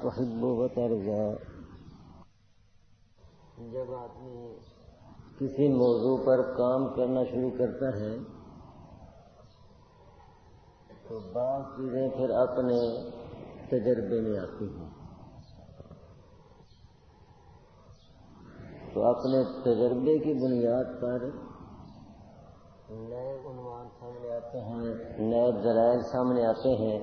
تحب وترضى. جب آدمی کسی موضوع پر کام کرنا شروع کرتا ہے تو بعض چیزیں پھر اپنے تجربے میں آتی ہیں. تو اپنے تجربے کی بنیاد پر نئے عنوان سامنے آتے ہیں، نئے دلائل سامنے آتے ہیں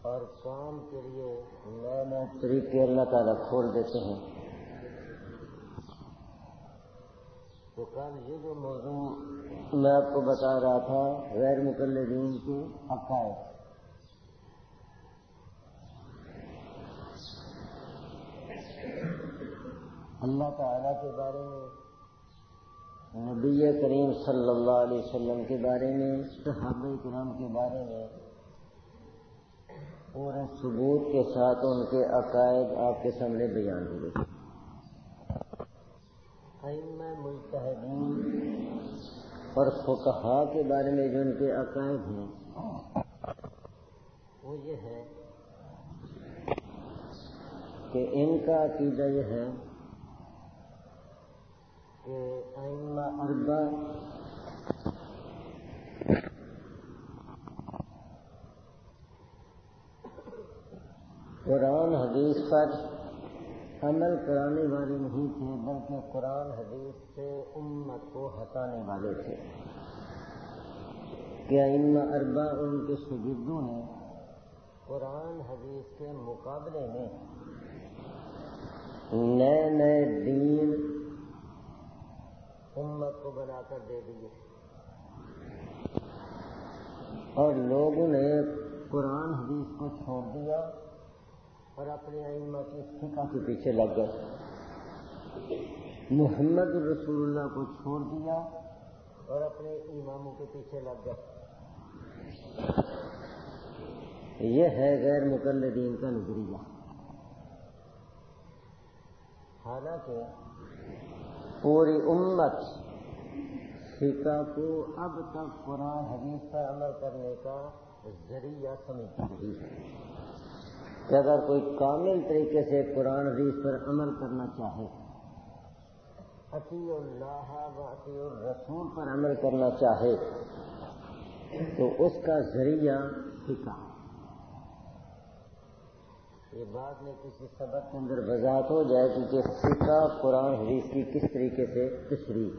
اور کام کے لیے نئے نئے طریقے اللہ تعالیٰ کھول دیتے ہیں. تو کل یہ جو موضوع میں آپ کو بتا رہا تھا غیر مقلدین کے عقائد، اللہ تعالیٰ کے بارے میں، نبی کریم صلی اللہ علیہ وسلم کے بارے میں، صحابہ کرام کے بارے میں پورے ثبوت کے ساتھ ان کے عقائد آپ کے سامنے بیان ہوئے. ائمہ مجتہدین اور فقہاء کے بارے میں جو ان کے عقائد ہیں وہ یہ ہے کہ ان کا عقیدہ یہ ہے کہ ائمہ اربعہ قرآن حدیث پر عمل کرانے والے نہیں تھے، بلکہ قرآن حدیث سے امت کو ہٹانے والے تھے. کہ ائمہ اربعہ ان کے شاگردوں نے قرآن حدیث کے مقابلے میں نئے نئے دین امت کو بنا کر دے دیے اور لوگوں نے قرآن حدیث کو چھوڑ دیا اور اپنے ائمہ کی فقہ کے پیچھے لگ گئے. محمد رسول اللہ کو چھوڑ دیا اور اپنے اماموں کے پیچھے لگ گئے. یہ ہے غیر مقلدین کا نظریہ. حالانکہ پوری امت فقہ کو اب تک قرآن حدیث پر عمل کرنے کا ذریعہ سمجھتی رہی ہے کہ اگر کوئی کامل طریقے سے قرآن حدیث پر عمل کرنا چاہے، اطیعوا اللہ و اطیعوا الرسول پر عمل کرنا چاہے تو اس کا ذریعہ فقہ. یہ بات میں کسی سبق کے اندر وضاحت ہو جائے کہ فقہ قرآن حدیث کی کس طریقے سے تشریح.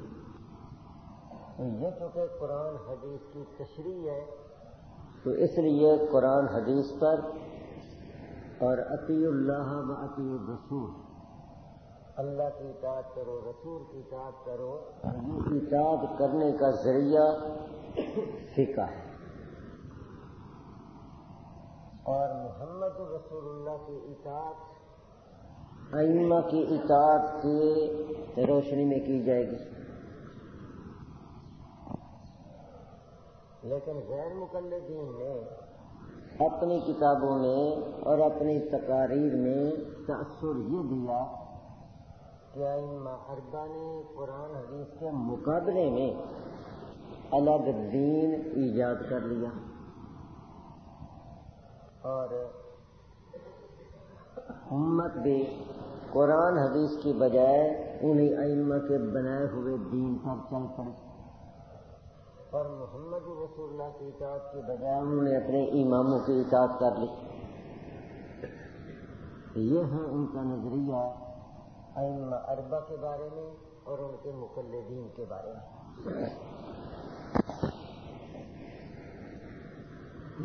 یہ چونکہ قرآن حدیث کی تشریح ہے تو اس لیے قرآن حدیث پر اور اطیعوا اللہ و اطیعوا الرسول، اللہ کی اطاعت کرو، رسول کی اطاعت کرو. یہ اطاعت کرنے کا ذریعہ فقہ ہے. اور محمد رسول اللہ کی اطاعت ائمہ کی اطاعت کی روشنی میں کی جائے گی. لیکن غیر مقلدین نے اپنی کتابوں میں اور اپنی تقاریر میں تأثر یہ دیا کہ ائمہ اربعہ نے قرآن حدیث کے مقابلے میں الگ دین ایجاد کر لیا اور امت بھی قرآن حدیث کی بجائے انہیں ائمہ کے بنائے ہوئے دین پر چل پڑی اور محمد رسول اللہ کی اطاعت کے بجائے انہوں نے اپنے اماموں کی اطاعت کر لی. یہ ہے ان کا نظریہ ائمہ اربعہ کے بارے میں اور ان کے مقلدین کے بارے میں.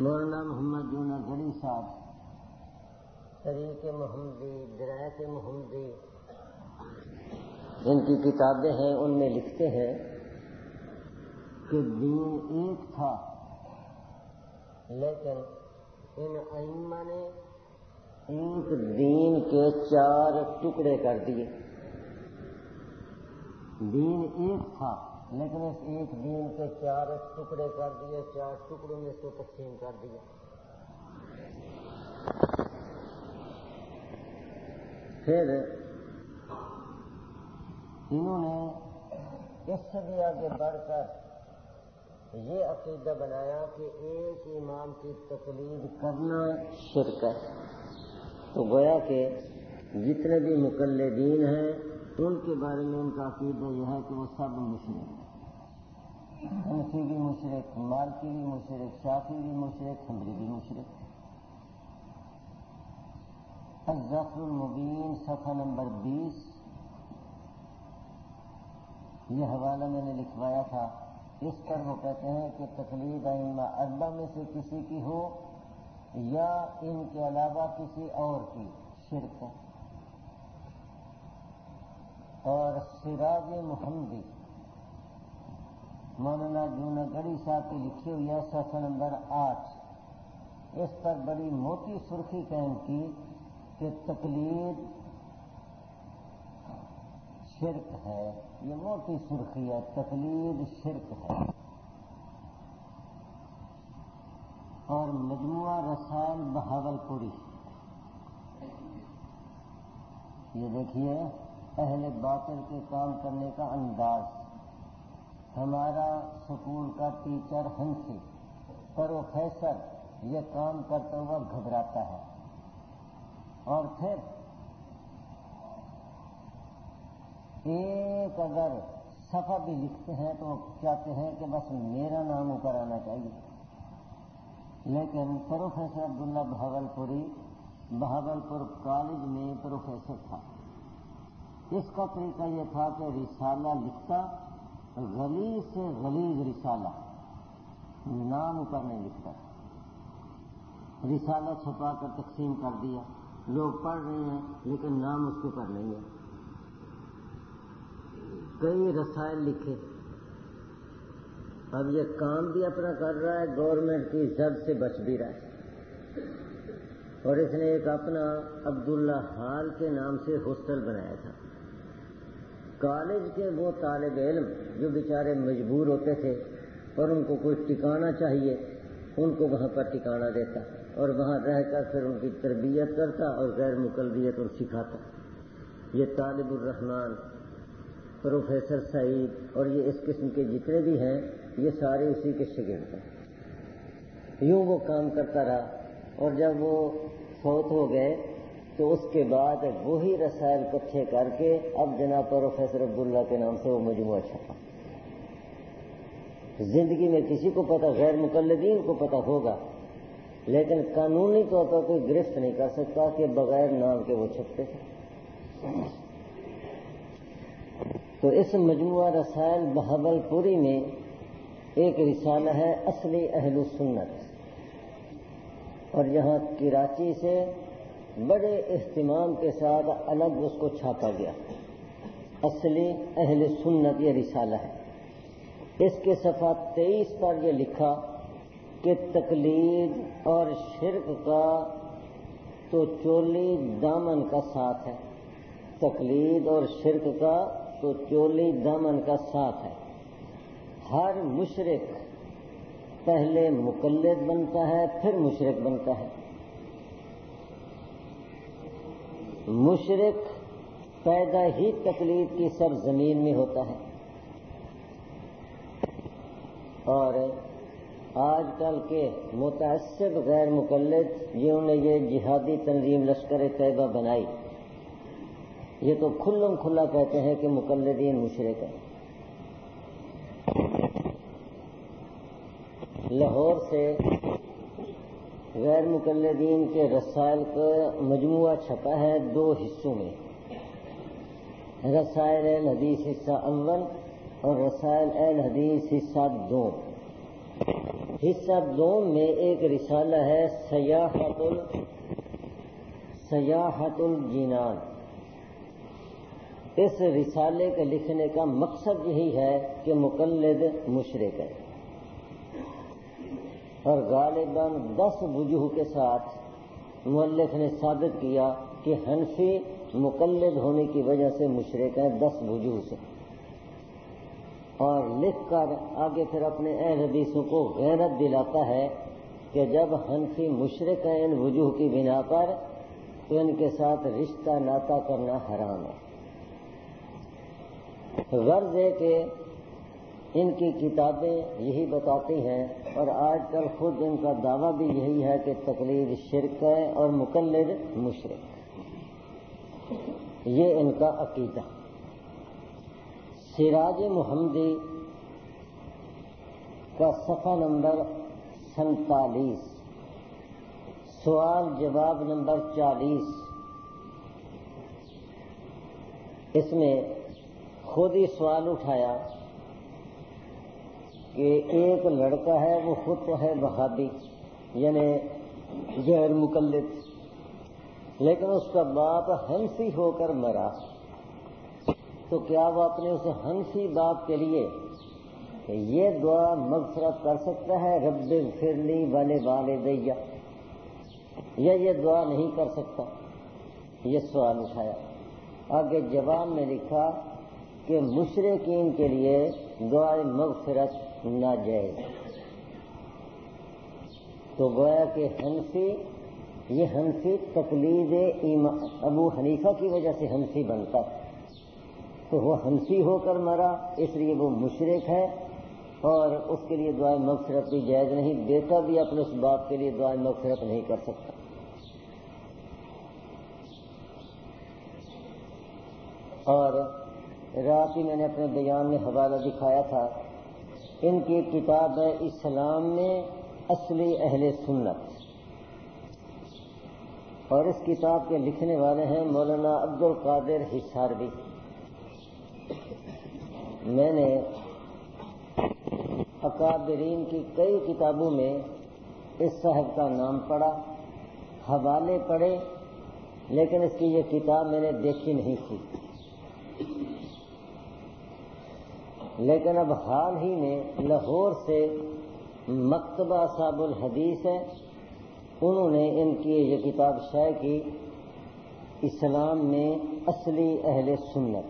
مولانا محمد یونس غنی صاحب طریق محمدی، درایت محمدی، ان کی کتابیں ہیں، ان میں لکھتے ہیں کہ دین ایک تھا لیکن ان ائمہ نے ایک دین کے 4 ٹکڑے کر دیے. دین ایک تھا لیکن اس ایک دین کے 4 ٹکڑے کر دیے، 4 ٹکڑوں میں اس کو تقسیم کر دیا. پھر انہوں نے اس سے بھی آگے بڑھ کر یہ عقیدہ بنایا کہ ایک امام کی تقلید کرنا شرک ہے، تو گویا کہ جتنے بھی مقلدین ہیں ان کے بارے میں ان کا عقیدہ یہ ہے کہ وہ سب مشرک، حنفی بھی مشرک، مالکی بھی مشرک، شافعی بھی مشرک، حنبلی بھی مشرک۔ الظفر المبین صفحہ نمبر 20، یہ حوالہ میں نے لکھوایا تھا۔ اس پر وہ کہتے ہیں کہ تقلید ائمہ اربعہ میں سے کسی کی ہو یا ان کے علاوہ کسی اور کی، شرک ہے۔ اور سراج محمدی مولانا جوناگڑھی صاحب کی لکھی ہوئی ہے صفحہ نمبر 8، اس پر بڑی موٹی سرخی قائم کی کہ تقلید شرک ہے، یہ موٹی سرخی ہے، تقلید شرک ہے۔ اور مجموعہ رسائل بہاولپوری، یہ دیکھیے اہل باطل کے کام کرنے کا انداز۔ ہمارا سکول کا ٹیچر حنفی پروفیسر یہ کام کرتا ہوا گھبراتا ہے، اور پھر ایک اگر صفحہ بھی لکھتے ہیں تو چاہتے ہیں کہ بس میرا نام اوپر آنا چاہیے۔ لیکن پروفیسر عبداللہ بہاولپوری بہاولپور کالج میں پروفیسر تھا۔ اس کا طریقہ یہ تھا کہ رسالہ لکھتا، غلیظ سے غلیظ رسالہ، نام اوپر نہیں لکھتا، رسالہ چھپا کر تقسیم کر دیا، لوگ پڑھ رہے ہیں لیکن نام اس کے اوپر نہیں ہے۔ کئی رسائل لکھے، اب یہ کام بھی اپنا کر رہا ہے، گورنمنٹ کی زد سے بچ بھی رہا ہے۔ اور اس نے ایک اپنا عبداللہ حال کے نام سے ہاسٹل بنایا تھا۔ کالج کے وہ طالب علم جو بیچارے مجبور ہوتے تھے اور ان کو کوئی ٹھکانہ چاہیے، ان کو وہاں پر ٹھکانہ دیتا اور وہاں رہ کر پھر ان کی تربیت کرتا اور غیر مقلدیت ان سکھاتا۔ یہ طالب الرحمن، پروفیسر سعید اور یہ اس قسم کے جتنے بھی ہیں یہ سارے اسی کے شاگرد ہیں۔ یوں وہ کام کرتا رہا، اور جب وہ فوت ہو گئے تو اس کے بعد وہی رسائل اکٹھے کر کے اب جناب پروفیسر عبداللہ کے نام سے وہ مجموعہ چھپا۔ زندگی میں کسی کو پتہ، غیر مقلدین کو پتہ ہوگا، لیکن قانونی طور پر کوئی گرفت نہیں کر سکتا کہ بغیر نام کے وہ چھپتے تھے۔ تو اس مجموعہ رسائل بہاولپوری میں ایک رسالہ ہے اصلی اہل السنت، اور یہاں کراچی سے بڑے اہتمام کے ساتھ الگ اس کو چھاپا گیا۔ اصلی اہل سنت یہ رسالہ ہے۔ اس کے صفحہ 23 پر یہ لکھا کہ تقلید اور شرک کا تو چولی دامن کا ساتھ ہے، تقلید اور شرک کا تو چولی دامن کا ساتھ ہے۔ ہر مشرک پہلے مقلد بنتا ہے پھر مشرک بنتا ہے۔ مشرک پیدا ہی تقلید کی سرزمین میں ہوتا ہے، اور آج کل کے متعصب غیر مقلد جنہوں نے یہ جہادی تنظیم لشکر طیبہ بنائی، یہ تو کھلم کھلا کہتے ہیں کہ مقلدین مشرک ہیں۔ لاہور سے غیر مقلدین کے رسائل کا مجموعہ چھپا ہے 2 حصوں میں، رسائل اہل حدیث حصہ اول اور رسائل اہل حدیث حصہ 2۔ حصہ 2 میں ایک رسالہ ہے سیاحت الجنان۔ اس رسالے کے لکھنے کا مقصد یہی ہے کہ مقلد مشرک ہے، اور غالباً 10 وجوہ کے ساتھ مؤلف نے ثابت کیا کہ حنفی مقلد ہونے کی وجہ سے مشرک ہیں، 10 وجوہ سے، اور لکھ کر آگے پھر اپنے اہل حدیثوں کو غیرت دلاتا ہے کہ جب حنفی مشرک ہیں ان وجوہ کی بنا پر تو ان کے ساتھ رشتہ ناتا کرنا حرام ہے۔ غرض ہے کہ ان کی کتابیں یہی بتاتی ہیں، اور آج کل خود ان کا دعویٰ بھی یہی ہے کہ تقلید شرک ہے اور مقلد مشرک، یہ ان کا عقیدہ۔ سراج محمدی کا صفحہ نمبر 47، سوال جواب نمبر 40، اس میں خود ہی سوال اٹھایا کہ ایک لڑکا ہے، وہ خود تو ہے وہابی یعنی غیر مقلد، لیکن اس کا باپ حنفی ہو کر مرا، تو کیا وہ اپنے اس حنفی باپ کے لیے یہ دعا مغفرت کر سکتا ہے، رب اغفر لی ولوالدی، یا یہ دعا نہیں کر سکتا؟ یہ سوال اٹھایا۔ آگے جواب میں لکھا کہ مشرکین کے لیے دعائے مغفرت ناجائز۔ تو گویا کہ یہ حنفی تقلید ابو حنیفہ کی وجہ سے حنفی بنتا، تو وہ حنفی ہو کر مرا، اس لیے وہ مشرک ہے اور اس کے لیے دعائے مغفرت بھی جائز نہیں، بیٹا بھی اپنے اس باپ کے لیے دعائے مغفرت نہیں کر سکتا۔ اور رات ہی میں نے اپنے بیان میں حوالہ دکھایا تھا، ان کی کتاب ہے اسلام میں اصلی اہل سنت، اور اس کتاب کے لکھنے والے ہیں مولانا عبد القادر حصاروی۔ میں نے اکابرین کی کئی کتابوں میں اس صاحب کا نام پڑھا، حوالے پڑھے، لیکن اس کی یہ کتاب میں نے دیکھی نہیں تھی۔ لیکن اب حال ہی میں لاہور سے مکتبہ صاحب الحدیث ہے، انہوں نے ان کی یہ کتاب شائع کی، اسلام میں اصلی اہل سنت۔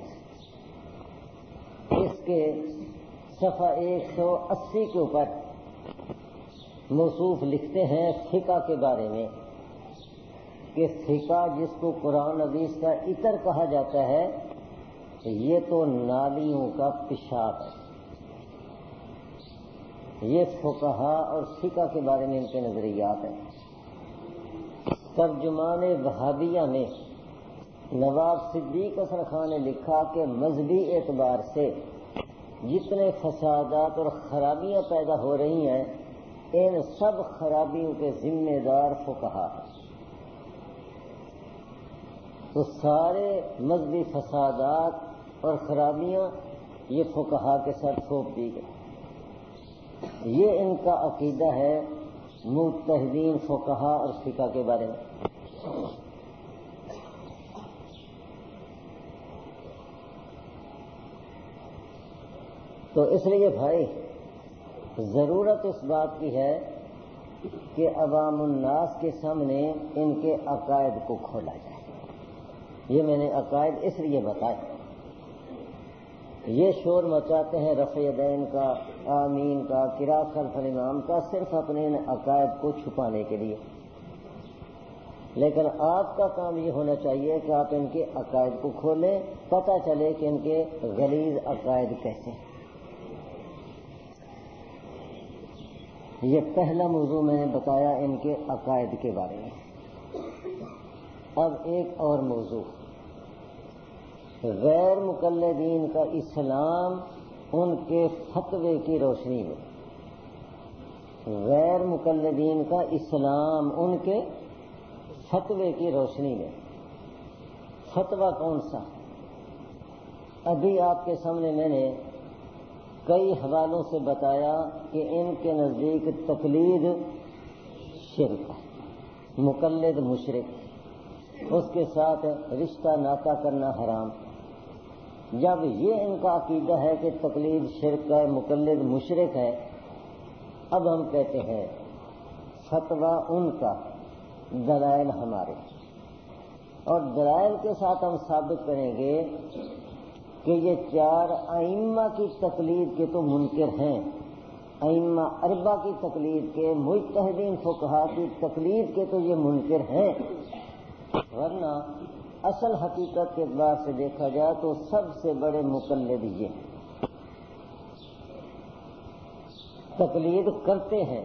اس کے صفحہ 180 کے اوپر موصوف لکھتے ہیں فقہ کے بارے میں کہ فقہ جس کو قرآن حدیث کا عطر کہا جاتا ہے، یہ تو نالیوں کا پیشاب ہے۔ یہ فقہا اور فقہ کے بارے میں ان کے نظریات ہیں۔ ترجمان وہابیہ میں نواب صدیق اثر خان نے لکھا کہ مذہبی اعتبار سے جتنے فسادات اور خرابیاں پیدا ہو رہی ہیں، ان سب خرابیوں کے ذمہ دار فقہا ہیں۔ تو سارے مذہبی فسادات اور خرابیاں یہ فقہا کے ساتھ تھوپ دی گئی۔ یہ ان کا عقیدہ ہے مجتہدین فقہا اور فقہ کے بارے میں۔ تو اس لیے بھائی ضرورت اس بات کی ہے کہ عوام الناس کے سامنے ان کے عقائد کو کھولا جائے۔ یہ میں نے عقائد اس لیے بتائے۔ یہ شور مچاتے ہیں رفع یدین کا، آمین کا، قراءت خلف الامام کا، صرف اپنے ان عقائد کو چھپانے کے لیے، لیکن آپ کا کام یہ ہونا چاہیے کہ آپ ان کے عقائد کو کھولیں، پتہ چلے کہ ان کے غلیظ عقائد کیسے ہیں۔ یہ پہلا موضوع میں نے بتایا ان کے عقائد کے بارے میں۔ اب ایک اور موضوع، غیر مقلدین کا اسلام ان کے فتوے کی روشنی میں۔ غیر مقلدین کا اسلام ان کے فتوے کی روشنی میں۔ فتویٰ کون سا؟ ابھی آپ کے سامنے میں نے کئی حوالوں سے بتایا کہ ان کے نزدیک تقلید شرک ہے، مقلد مشرک، اس کے ساتھ رشتہ ناتا کرنا حرام۔ جب یہ ان کا عقیدہ ہے کہ تقلید شرک ہے، مقلد مشرک ہے، اب ہم کہتے ہیں فتویٰ ان کا، دلائل ہمارے، اور دلائل کے ساتھ ہم ثابت کریں گے کہ یہ چار ائمہ کی تقلید کے تو منکر ہیں، ائمہ اربعہ کی تقلید کے، مجتہدین فقہا کی تقلید کے تو یہ منکر ہیں، ورنہ اصل حقیقت کے اعتبار سے دیکھا جائے تو سب سے بڑے مقلد یہ ہیں۔ تقلید کرتے ہیں،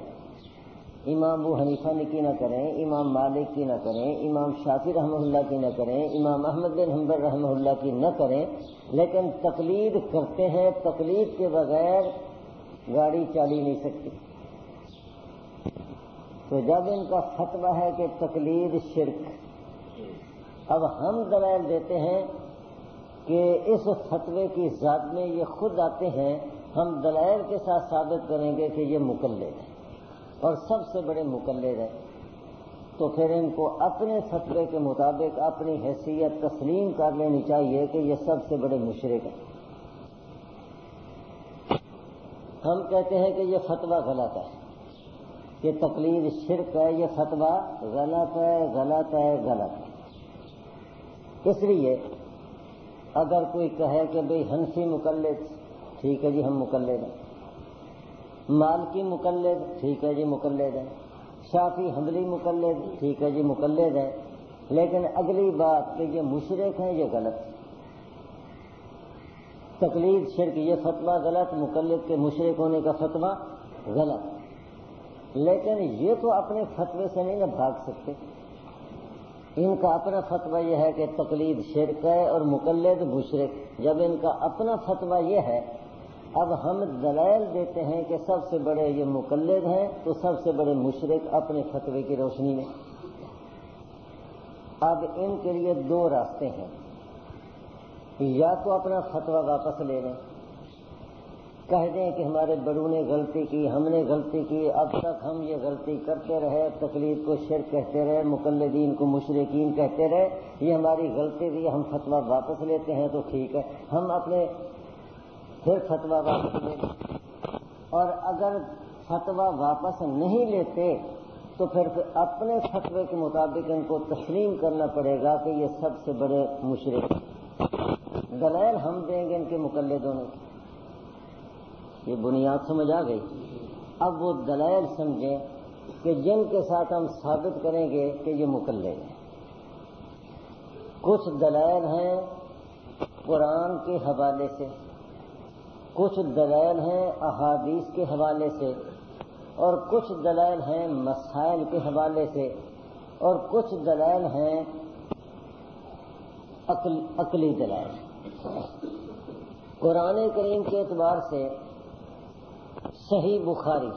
امام ابو حنیفہ کی نہ کریں، امام مالک کی نہ کریں، امام شافعی رحمہ اللہ کی نہ کریں، امام احمد بن حنبل رحمہ اللہ کی نہ کریں، لیکن تقلید کرتے ہیں۔ تقلید کے بغیر گاڑی چلی نہیں سکتی۔ تو جب ان کا فتویٰ ہے کہ تقلید شرک، اب ہم دلائل دیتے ہیں کہ اس فتوے کی ذات میں یہ خود آتے ہیں، ہم دلائل کے ساتھ ثابت کریں گے کہ یہ مقلد ہے اور سب سے بڑے مقلد ہیں، تو پھر ان کو اپنے فتوے کے مطابق اپنی حیثیت تسلیم کر لینی چاہیے کہ یہ سب سے بڑے مشرک ہیں۔ ہم کہتے ہیں کہ یہ فتویٰ غلط ہے، کہ تقلید شرک ہے، یہ فتویٰ غلط ہے، غلط ہے، غلط ہے۔ اس لیے اگر کوئی کہے کہ بھئی حنفی مقلد، ٹھیک ہے جی ہم مقلد ہیں، مالکی مقلد، ٹھیک ہے جی مقلد ہے، شافعی حنبلی مقلد، ٹھیک ہے جی مقلد ہے، لیکن اگلی بات کہ یہ مشرک ہیں، یہ غلط ہے۔ تقلید شرک یہ فتویٰ غلط، مقلد کے مشرک ہونے کا فتویٰ غلط، لیکن یہ تو اپنے فتوے سے نہیں نہ بھاگ سکتے۔ ان کا اپنا فتویٰ یہ ہے کہ تقلید شرک ہے اور مقلد مشرک۔ جب ان کا اپنا فتویٰ یہ ہے، اب ہم دلائل دیتے ہیں کہ سب سے بڑے یہ مقلد ہیں، تو سب سے بڑے مشرک اپنے فتوے کی روشنی میں۔ اب ان کے لیے دو راستے ہیں، یا تو اپنا فتویٰ واپس لے لیں، کہہ دیں کہ ہمارے بڑوں نے غلطی کی، ہم نے غلطی کی، اب تک ہم یہ غلطی کرتے رہے، تقلید کو شرک کہتے رہے، مقلدین کو مشرکین کہتے رہے، یہ ہماری غلطی تھی، ہم فتویٰ واپس لیتے ہیں تو ٹھیک ہے، ہم اپنے پھر فتویٰ واپس لیں۔ اور اگر فتویٰ واپس نہیں لیتے تو پھر اپنے فتوے کے مطابق ان کو تسلیم کرنا پڑے گا کہ یہ سب سے بڑے مشرک ہیں۔ دلائل ہم دیں گے ان کے مقلدوں نے، یہ بنیاد سمجھ آ گئی۔ اب وہ دلائل سمجھیں کہ جن کے ساتھ ہم ثابت کریں گے کہ یہ مقلد ہیں۔ کچھ دلائل ہیں قرآن کے حوالے سے، کچھ دلائل ہیں احادیث کے حوالے سے، اور کچھ دلائل ہیں مسائل کے حوالے سے، اور کچھ دلائل ہیں عقلی دلائل۔ قرآن کریم کے اعتبار سے صحیح بخاری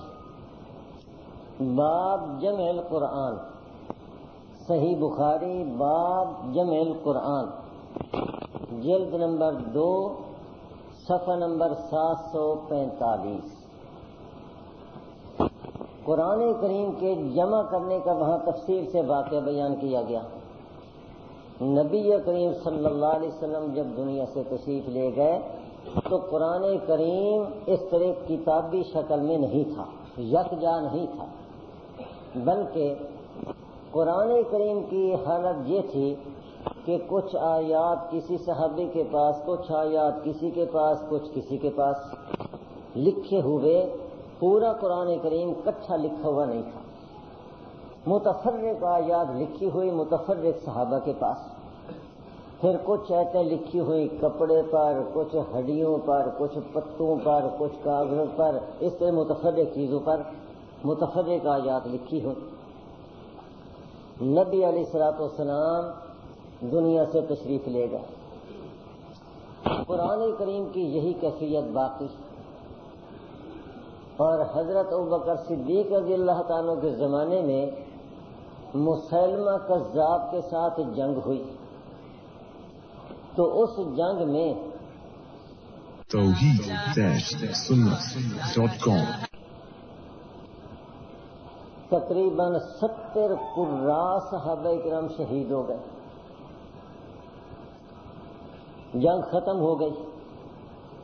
باب جمع القرآن، صحیح بخاری باب جمع القرآن، جلد نمبر 2 صفحہ نمبر 745۔ قرآن کریم کے جمع کرنے کا وہاں تفصیل سے واقعہ بیان کیا گیا۔ نبی کریم صلی اللہ علیہ وسلم جب دنیا سے تشریف لے گئے تو قرآن کریم اس طرح کتابی شکل میں نہیں تھا، یکجا نہیں تھا، بلکہ قرآن کریم کی حالت یہ تھی کہ کچھ آیات کسی صحابی کے پاس، کچھ آیات کسی کے پاس، کچھ کسی کے پاس لکھے ہوئے، پورا قرآن کریم کٹھا لکھا ہوا نہیں تھا۔ متفرق آیات لکھی ہوئی متفرق صحابہ کے پاس، پھر کچھ آیتیں لکھی ہوئی کپڑے پر، کچھ ہڈیوں پر، کچھ پتوں پر، کچھ کاغذ پر، اس طرح متفرق چیزوں پر متفرق آیات لکھی ہوئی۔ نبی علیہ الصلوۃ والسلام دنیا سے تشریف لے گئے، قرآن کریم کی یہی کیفیت باقی، اور حضرت ابوبکر صدیق رضی اللہ تعالیٰ کے زمانے میں مسیلمہ کذاب کے ساتھ جنگ ہوئی، تو اس جنگ میں توحید-سنت.com تقریباً 70 قراء صحابہ کرام شہید ہو گئے، جنگ ختم ہو گئی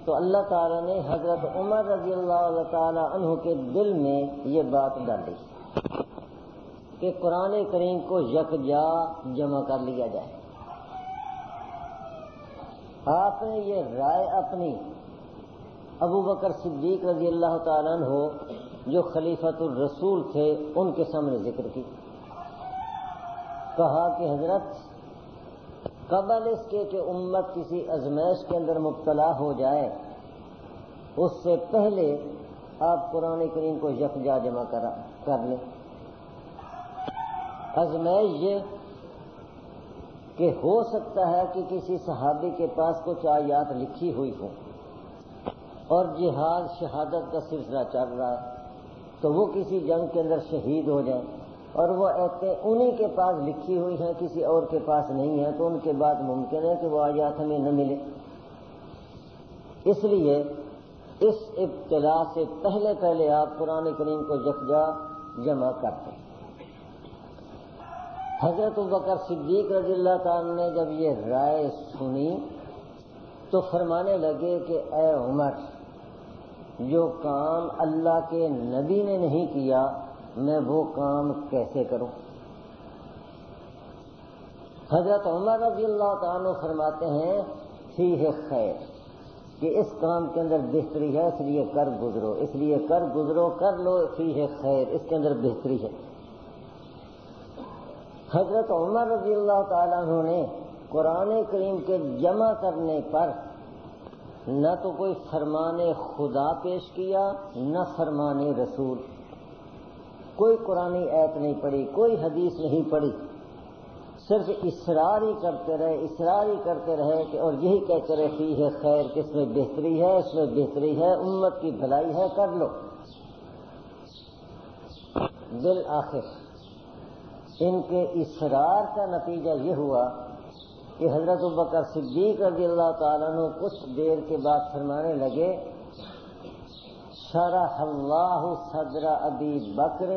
تو اللہ تعالیٰ نے حضرت عمر رضی اللہ تعالیٰ عنہ کے دل میں یہ بات ڈالی کہ قرآن کریم کو یکجا جمع کر لیا جائے۔ آپ نے یہ رائے اپنی ابو بکر صدیق رضی اللہ تعالیٰ عنہ جو خلیفۃ الرسول تھے ان کے سامنے ذکر کی، کہا کہ حضرت قبل اس کے کہ امت کسی ازمائش کے اندر مبتلا ہو جائے، اس سے پہلے آپ قرآن کریم کو یکجا جمع کر لیں۔ آزمائش یہ کہ ہو سکتا ہے کہ کسی صحابی کے پاس کچھ آیات لکھی ہوئی ہوں اور جہاد شہادت کا سلسلہ چل رہا ہے، تو وہ کسی جنگ کے اندر شہید ہو جائیں اور وہ ایتے انہی کے پاس لکھی ہوئی ہیں، کسی اور کے پاس نہیں ہے، تو ان کے بعد ممکن ہے کہ وہ آیات ہمیں نہ ملے۔ اس لیے اس ابتلا سے پہلے آپ قرآن کریم کو یکجا جمع کرتے ہیں۔ حضرت ابوبکر صدیق رضی اللہ تعالیٰ نے جب یہ رائے سنی تو فرمانے لگے کہ اے عمر، جو کام اللہ کے نبی نے نہیں کیا میں وہ کام کیسے کروں؟ حضرت عمر رضی اللہ تعالیٰ فرماتے ہیں فیہ خیر، کہ اس کام کے اندر بہتری ہے، اس لیے کر گزرو، کر لو، فیہ خیر، اس کے اندر بہتری ہے۔ حضرت عمر رضی اللہ تعالیٰ عنہ نے قرآن کریم کے جمع کرنے پر نہ تو کوئی فرمان خدا پیش کیا نہ فرمان رسول، کوئی قرآنی آیت نہیں پڑھی، کوئی حدیث نہیں پڑھی، صرف اصرار ہی کرتے رہے کہ اور یہی کہتے رہے فیہ خیر، کہ اس میں بہتری ہے، امت کی بھلائی ہے، کر لو۔ بالآخر ان کے اصرار کا نتیجہ یہ ہوا کہ حضرت ابوبکر صدیق رضی اللہ تعالیٰ عنہ کچھ دیر کے بعد فرمانے لگے شرح اللہ صدر ابی بکر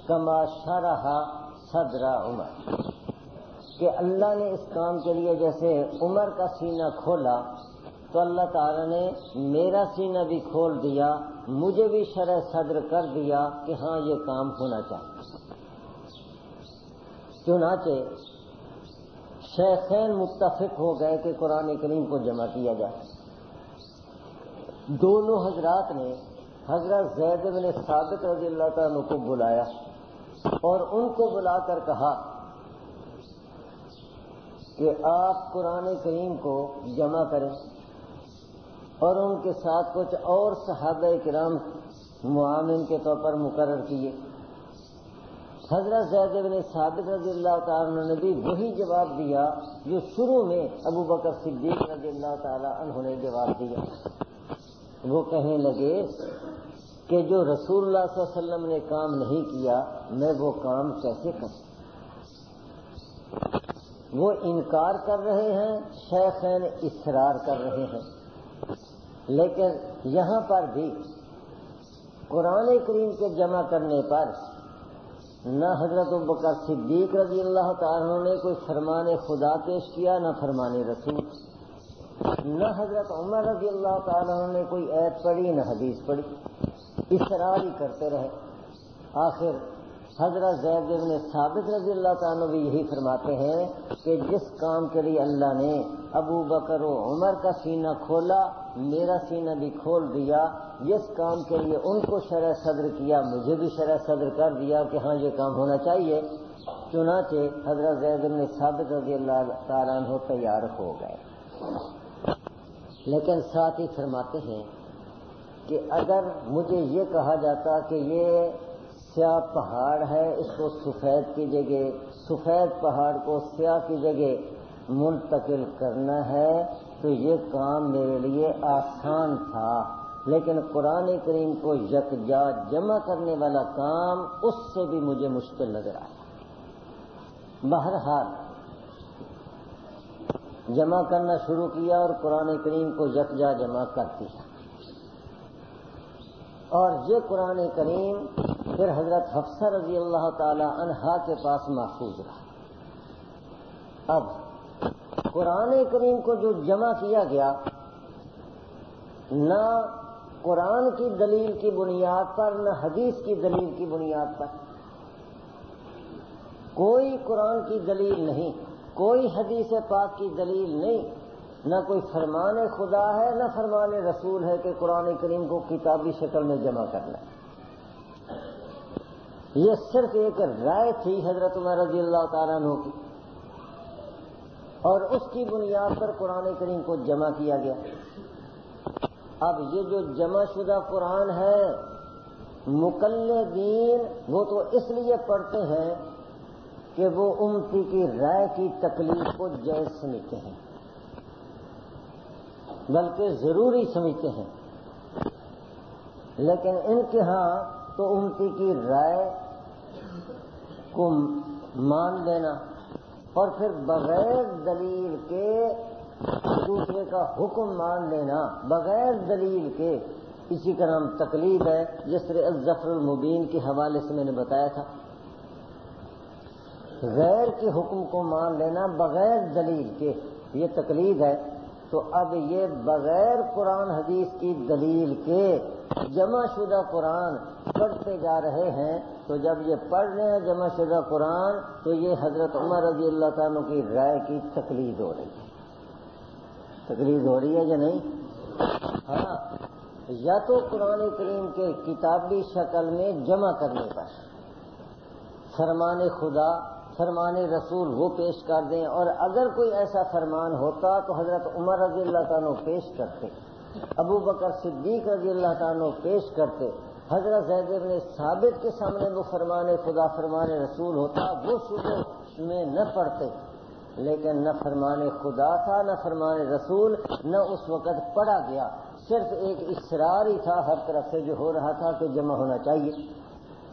کما شرح صدر عمر، کہ اللہ نے اس کام کے لیے جیسے عمر کا سینہ کھولا تو اللہ تعالیٰ نے میرا سینہ بھی کھول دیا، مجھے بھی شرح صدر کر دیا کہ ہاں یہ کام ہونا چاہیے۔ چنانچہ شیخین متفق ہو گئے کہ قرآن کریم کو جمع کیا جائے۔ دونوں حضرات نے حضرت زید بن ثابت رضی اللہ تعالیٰ کو بلایا اور ان کو بلا کر کہا کہ آپ قرآن کریم کو جمع کریں، اور ان کے ساتھ کچھ اور صحابہ کرام معاون کے طور پر مقرر کیے۔ حضرت زید بن ثابت رضی اللہ تعالیٰ نے بھی وہی جواب دیا جو شروع میں ابو بکر صدیق رضی اللہ تعالیٰ عنہ نے جواب دیا۔ وہ کہنے لگے کہ جو رسول اللہ صلی اللہ علیہ وسلم نے کام نہیں کیا میں وہ کام کیسے کروں؟ وہ انکار کر رہے ہیں، شیخین اصرار کر رہے ہیں، لیکن یہاں پر بھی قرآن کریم کے جمع کرنے پر نہ حضرت ابوبکر صدیق رضی اللہ تعالیٰ نے کوئی فرمان خدا پیش کیا نہ فرمان رسول، نہ حضرت عمر رضی اللہ تعالیٰ نے کوئی آیت پڑھی نہ حدیث پڑھی، اصرار ہی کرتے رہے۔ آخر حضرت زید بن ثابت رضی اللہ تعالیٰ بھی یہی فرماتے ہیں کہ جس کام کے لیے اللہ نے ابو بکر و عمر کا سینہ کھولا میرا سینہ بھی کھول دیا، جس کام کے لیے ان کو شرح صدر کیا مجھے بھی شرح صدر کر دیا کہ ہاں یہ کام ہونا چاہیے۔ چنانچہ حضرت زید بن ثابت رضی اللہ تعالیٰ عنہ تیار ہو گئے، لیکن ساتھ ہی فرماتے ہیں کہ اگر مجھے یہ کہا جاتا کہ یہ سیاہ پہاڑ ہے اس کو سفید کی جگہ، سفید پہاڑ کو سیاہ کی جگہ منتقل کرنا ہے تو یہ کام میرے لیے آسان تھا، لیکن قرآن کریم کو یکجا جمع کرنے والا کام اس سے بھی مجھے مشکل نظر آیا۔ بہرحال جمع کرنا شروع کیا اور قرآن کریم کو یکجا جمع کر دیا، اور یہ قرآن کریم پھر حضرت حفصہ رضی اللہ تعالی عنہا کے پاس محفوظ رہا۔ اب قرآن کریم کو جو جمع کیا گیا نہ قرآن کی دلیل کی بنیاد پر نہ حدیث کی دلیل کی بنیاد پر، کوئی قرآن کی دلیل نہیں، کوئی حدیث پاک کی دلیل نہیں، نہ کوئی فرمان خدا ہے نہ فرمان رسول ہے کہ قرآن کریم کو کتابی شکل میں جمع کرنا ہے۔ یہ صرف ایک رائے تھی حضرت عمر رضی اللہ تعالیٰ عنہ کی، اور اس کی بنیاد پر قرآن کریم کو جمع کیا گیا۔ اب یہ جو جمع شدہ قرآن ہے مقلدین وہ تو اس لیے پڑھتے ہیں کہ وہ امتی کی رائے کی تکلیف کو جائز سمجھتے ہیں، بلکہ ضروری سمجھتے ہیں، لیکن ان کے ہاں تو امتی کی رائے کو مان لینا اور پھر بغیر دلیل کے دوسرے کا حکم مان لینا بغیر دلیل کے، اسی کا نام تقلید ہے، جس طرح الظفر المبین کے حوالے سے میں نے بتایا تھا۔ غیر کے حکم کو مان لینا بغیر دلیل کے یہ تقلید ہے۔ تو اب یہ بغیر قرآن حدیث کی دلیل کے جمع شدہ قرآن پڑھتے جا رہے ہیں، تو جب یہ پڑھ رہے ہیں جمع شدہ قرآن تو یہ حضرت عمر رضی اللہ تعالیٰ کی رائے کی تقلید ہو رہی ہے۔ تقلید ہو رہی ہے یا نہیں؟ ہاں، یا تو قرآن کریم کے کتابی شکل میں جمع کرنے پر فرمان خدا فرمان رسول وہ پیش کر دیں، اور اگر کوئی ایسا فرمان ہوتا تو حضرت عمر رضی اللہ تعالیٰ پیش کرتے، ابو بکر صدیق رضی اللہ تعالیٰ پیش کرتے، حضرت زید بن ثابت کے سامنے وہ فرمان خدا فرمان رسول ہوتا، وہ شبہ میں نہ پڑتے، لیکن نہ فرمان خدا تھا نہ فرمان رسول، نہ اس وقت پڑھا گیا، صرف ایک اصرار ہی تھا ہر طرف سے جو ہو رہا تھا کہ جمع ہونا چاہیے۔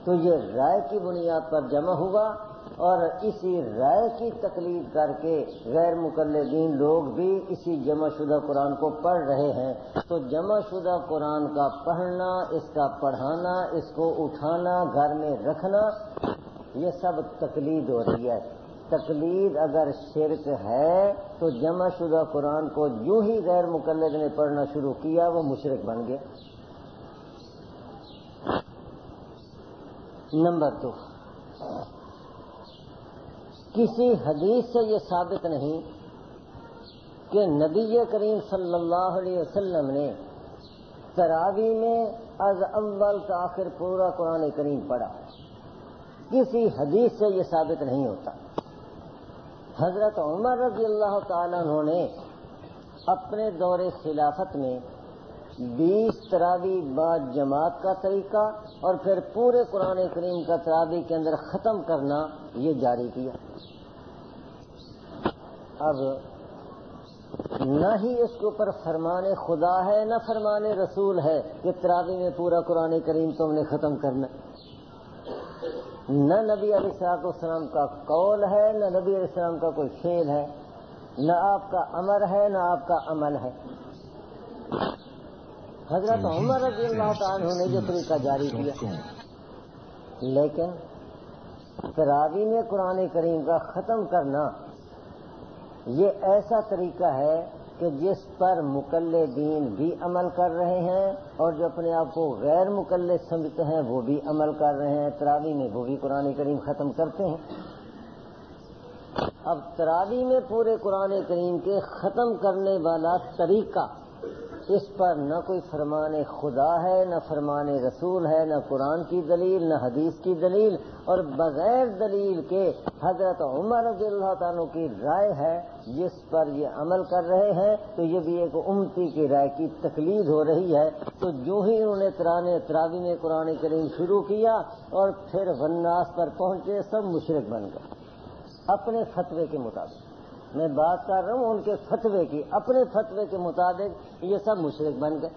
تو یہ رائے کی بنیاد پر جمع ہوا، اور اسی رائے کی تقلید کر کے غیر مقلدین لوگ بھی اسی جمع شدہ قرآن کو پڑھ رہے ہیں۔ تو جمع شدہ قرآن کا پڑھنا، اس کا پڑھانا، اس کو اٹھانا، گھر میں رکھنا، یہ سب تقلید ہو رہی ہے۔ تقلید اگر شرک ہے تو جمع شدہ قرآن کو جو ہی غیر مقلد نے پڑھنا شروع کیا وہ مشرک بن گیا۔ نمبر 2، کسی حدیث سے یہ ثابت نہیں کہ نبی کریم صلی اللہ علیہ وسلم نے تراویح میں از اول تا آخر پورا قرآن کریم پڑھا، کسی حدیث سے یہ ثابت نہیں ہوتا۔ حضرت عمر رضی اللہ تعالیٰ عنہ نے اپنے دور خلافت میں 20 تراویح بعد جماعت کا طریقہ اور پھر پورے قرآن کریم کا تراویح کے اندر ختم کرنا یہ جاری کیا۔ اب نہ ہی اس کے اوپر فرمان خدا ہے نہ فرمان رسول ہے کہ تراویح میں پورا قرآن کریم تم نے ختم کرنا، نہ نبی علیہ السلام کا قول ہے نہ نبی علیہ السلام کا کوئی فعل ہے، نہ آپ کا امر ہے نہ آپ کا عمل ہے۔ حضرت عمر رضی اللہ تعالیٰ عنہ نے یہ طریقہ جاری کیا، لیکن تراویح میں قرآن کریم کا ختم کرنا یہ ایسا طریقہ ہے کہ جس پر مقلدین بھی عمل کر رہے ہیں اور جو اپنے آپ کو غیر مقلد سمجھتے ہیں وہ بھی عمل کر رہے ہیں، تراویح میں وہ بھی قرآن کریم ختم کرتے ہیں۔ اب تراویح میں پورے قرآن کریم کے ختم کرنے والا طریقہ، اس پر نہ کوئی فرمان خدا ہے نہ فرمان رسول ہے، نہ قرآن کی دلیل نہ حدیث کی دلیل، اور بغیر دلیل کے حضرت عمر رضی اللہ تعالیٰ کی رائے ہے جس پر یہ عمل کر رہے ہیں، تو یہ بھی ایک امتی کی رائے کی تقلید ہو رہی ہے۔ تو جو ہی انہوں نے تراویح میں قرآن کریم شروع کیا اور پھر والناس پر پہنچے، سب مشرک بن گئے اپنے فتوے کے مطابق۔ میں بات کر رہا ہوں ان کے فتوے کی، اپنے فتوے کے مطابق یہ سب مشرک بن گئے۔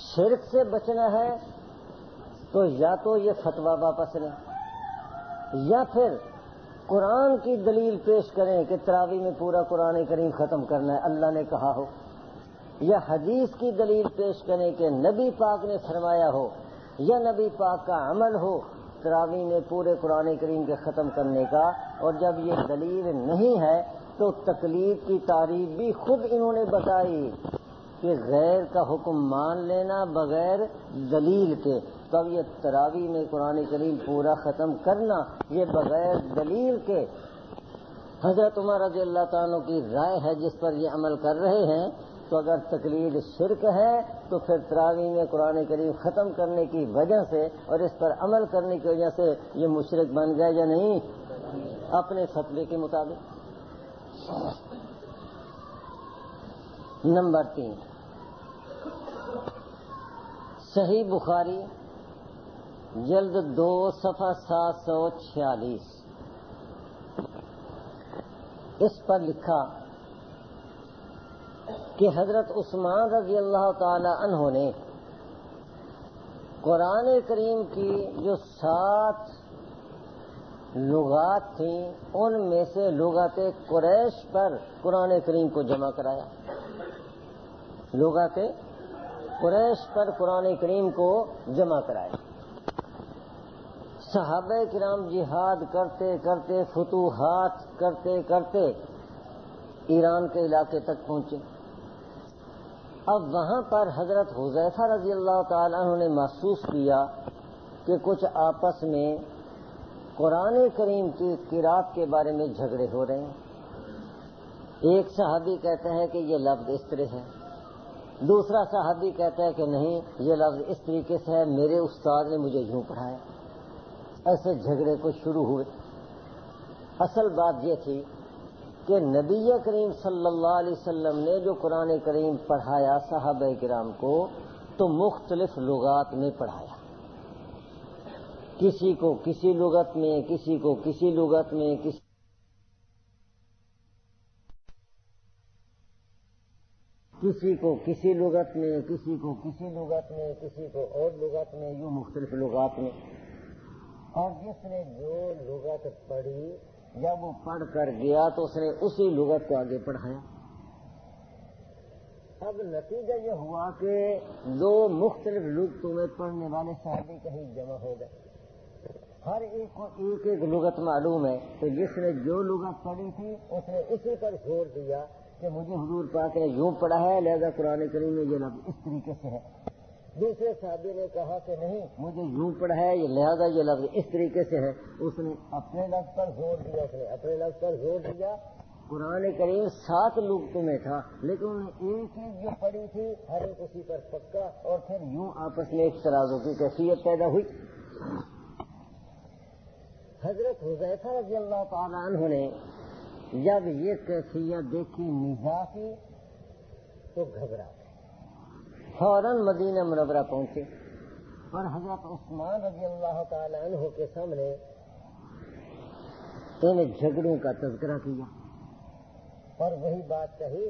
شرک سے بچنا ہے تو یا تو یہ فتویٰ واپس لیں یا پھر قرآن کی دلیل پیش کریں کہ تراویح میں پورا قرآن کریم ختم کرنا ہے، اللہ نے کہا ہو، یا حدیث کی دلیل پیش کریں کہ نبی پاک نے فرمایا ہو یا نبی پاک کا عمل ہو تراویح میں پورے قرآن کریم کے ختم کرنے کا۔ اور جب یہ دلیل نہیں ہے تو تقلید کی تعریف بھی خود انہوں نے بتائی کہ غیر کا حکم مان لینا بغیر دلیل کے۔ تو اب یہ تراویح میں قرآن کریم پورا ختم کرنا یہ بغیر دلیل کے حضرت عمر رضی اللہ تعالیٰ کی رائے ہے جس پر یہ عمل کر رہے ہیں۔ تو اگر تقلید شرک ہے تو پھر تراویح میں قرآن کریم ختم کرنے کی وجہ سے اور اس پر عمل کرنے کی وجہ سے یہ مشرک بن گئے یا نہیں اپنے فتوے کے مطابق۔ نمبر 3، صحیح بخاری جلد 2 صفحہ 746 اس پر لکھا کہ حضرت عثمان رضی اللہ تعالی عنہ نے قرآن کریم کی جو 7 لغات تھیں ان میں سے لغات قریش پر قرآن کریم کو جمع کرایا. لغات قریش پر قرآن کریم کو جمع کرایا. صحابہ کرام جہاد کرتے کرتے فتوحات کرتے کرتے ایران کے علاقے تک پہنچے. اب وہاں پر حضرت حذیفہ رضی اللہ تعالیٰ عنہ نے محسوس کیا کہ کچھ آپس میں قرآن کریم کی قرات کے بارے میں جھگڑے ہو رہے ہیں. ایک صحابی کہتا ہے کہ یہ لفظ اس طرح ہے, دوسرا صحابی کہتا ہے کہ نہیں یہ لفظ اس طریقے سے ہے, میرے استاد نے مجھے یوں پڑھایا. ایسے جھگڑے کو شروع ہوئے. اصل بات یہ تھی کہ نبی کریم صلی اللہ علیہ وسلم نے جو قرآن کریم پڑھایا صحابہ کرام کو تو مختلف لغات میں پڑھایا. کسی کو کسی لغت میں, کسی کو کسی لغت میں, کسی کو کسی لغت میں, کسی کو کسی لغت میں, کسی کو اور لغت میں, یوں مختلف لغات میں. اور جس نے جو لغت پڑھی جب وہ پڑھ کر گیا تو اس نے اسی لغت کو آگے پڑھایا. اب نتیجہ یہ ہوا کہ 2 مختلف لغتوں میں پڑھنے والے صحابی کہیں جمع ہو گئے. ہر ایک کو ایک ایک لغت معلوم ہے, تو جس نے جو لغت پڑھی تھی اس نے اسی پر زور دیا کہ مجھے حضور پاک نے یوں پڑھا ہے لہذا قرآن کریم میں یہ لفظ اس طریقے سے ہے. دوسرے صحابی نے کہا کہ نہیں مجھے یوں پڑھا ہے لہذا یہ لفظ اس طریقے سے ہے. اس نے اپنے لفظ پر زور دیا, اس نے اپنے لفظ پر زور دیا. قرآن کریم 7 لغتوں میں تھا لیکن انہوں نے ایک ایک جو پڑھی تھی ہر ایک اسی پر پکا, اور پھر یوں آپس میں ایک ترازو کی کیفیت پیدا ہوئی. حضرت حذیفہ رضی اللہ تعالی عنہ نے جب یہ کیفیت دیکھی نزاع کی تو گھبرا گئے, فوراً مدینہ منورہ پہنچے اور حضرت عثمان رضی اللہ تعالی عنہ کے سامنے ان جھگڑوں کا تذکرہ کیا اور وہی بات کہی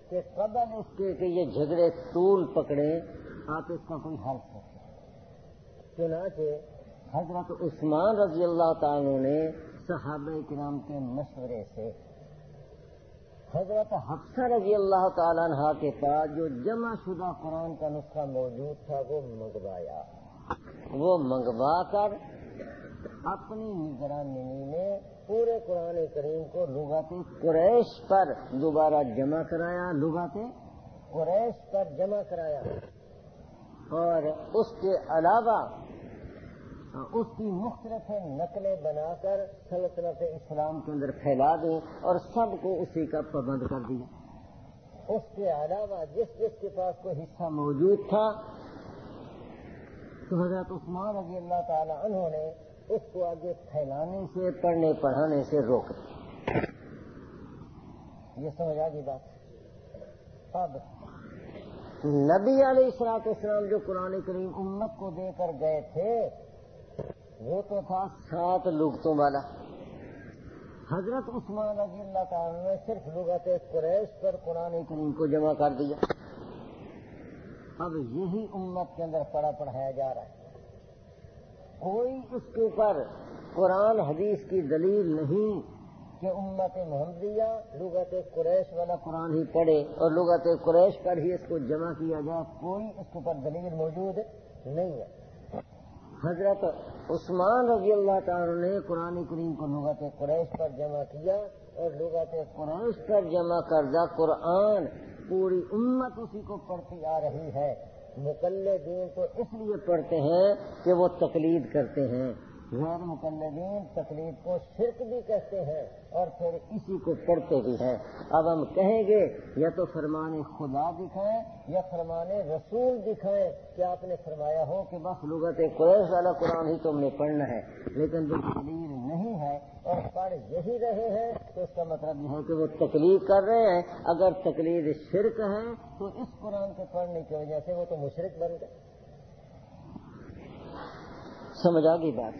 کہ قبل اس کے کہ یہ جھگڑے طول پکڑیں آپ اس کا کوئی حل کریں. چنانچہ حضرت عثمان رضی اللہ تعالی نے صحابہ کرام کے مشورے سے حضرت حفصہ رضی اللہ تعالیٰ عنہ کے پاس جو جمع شدہ قرآن کا نسخہ موجود تھا وہ منگوایا. وہ منگوا کر اپنی نگرانی میں پورے قرآن کریم کو لغات قریش پر دوبارہ جمع کرایا, لغات قریش پر جمع کرایا, اور اس کے علاوہ اس کی مختلف نقلیں بنا کر سلطنت اسلام کے اندر پھیلا دیں اور سب کو اسی کا پابند کر دیا. اس کے علاوہ جس جس کے پاس کوئی حصہ موجود تھا تو حضرت عثمان رضی اللہ تعالی عنہ نے اس کو آگے پھیلانے سے, پڑھنے پڑھانے سے روک دیا. یہ سمجھ آ گئی بات. اب نبی علیہ الصلوۃ والسلام جو قرآن کریم امت کو دے کر گئے تھے وہ تو تھا 7 لغتوں والا. حضرت عثمان رضی اللہ تعالیٰ نے صرف لغت قریش پر قرآن کریم کو جمع کر دیا. اب یہی امت کے اندر پڑھا پڑھایا جا رہا ہے. کوئی اس کے اوپر قرآن حدیث کی دلیل نہیں کہ امت محمدیہ لغت قریش والا قرآن ہی پڑھے اور لغت قریش پر ہی اس کو جمع کیا جائے. کوئی اس کے اوپر دلیل موجود نہیں ہے. حضرت عثمان رضی اللہ تعالیٰ نے قرآن کریم کو لغت قریش پر جمع کیا اور لغت قریش پر جمع کردہ قرآن پوری امت اسی کو پڑھتی آ رہی ہے. مقلدین تو اس لیے پڑھتے ہیں کہ وہ تقلید کرتے ہیں, غیر مقلدین تقلید کو شرک بھی کہتے ہیں اور پھر اسی کو پڑھتے بھی ہیں. اب ہم کہیں گے یا تو فرمان خدا دکھائیں یا فرمان رسول دکھائیں کہ آپ نے فرمایا ہو کہ بس لغت قریش والا قرآن ہی تم نے پڑھنا ہے, لیکن جو دلیل نہیں ہے اور پڑھ یہی رہے ہیں تو اس کا مطلب یہ ہے کہ وہ تقلید کر رہے ہیں. اگر تقلید شرک ہے تو اس قرآن کے پڑھنے کی وجہ سے وہ تو مشرک بن گئے. سمجھ آ گئی بات؟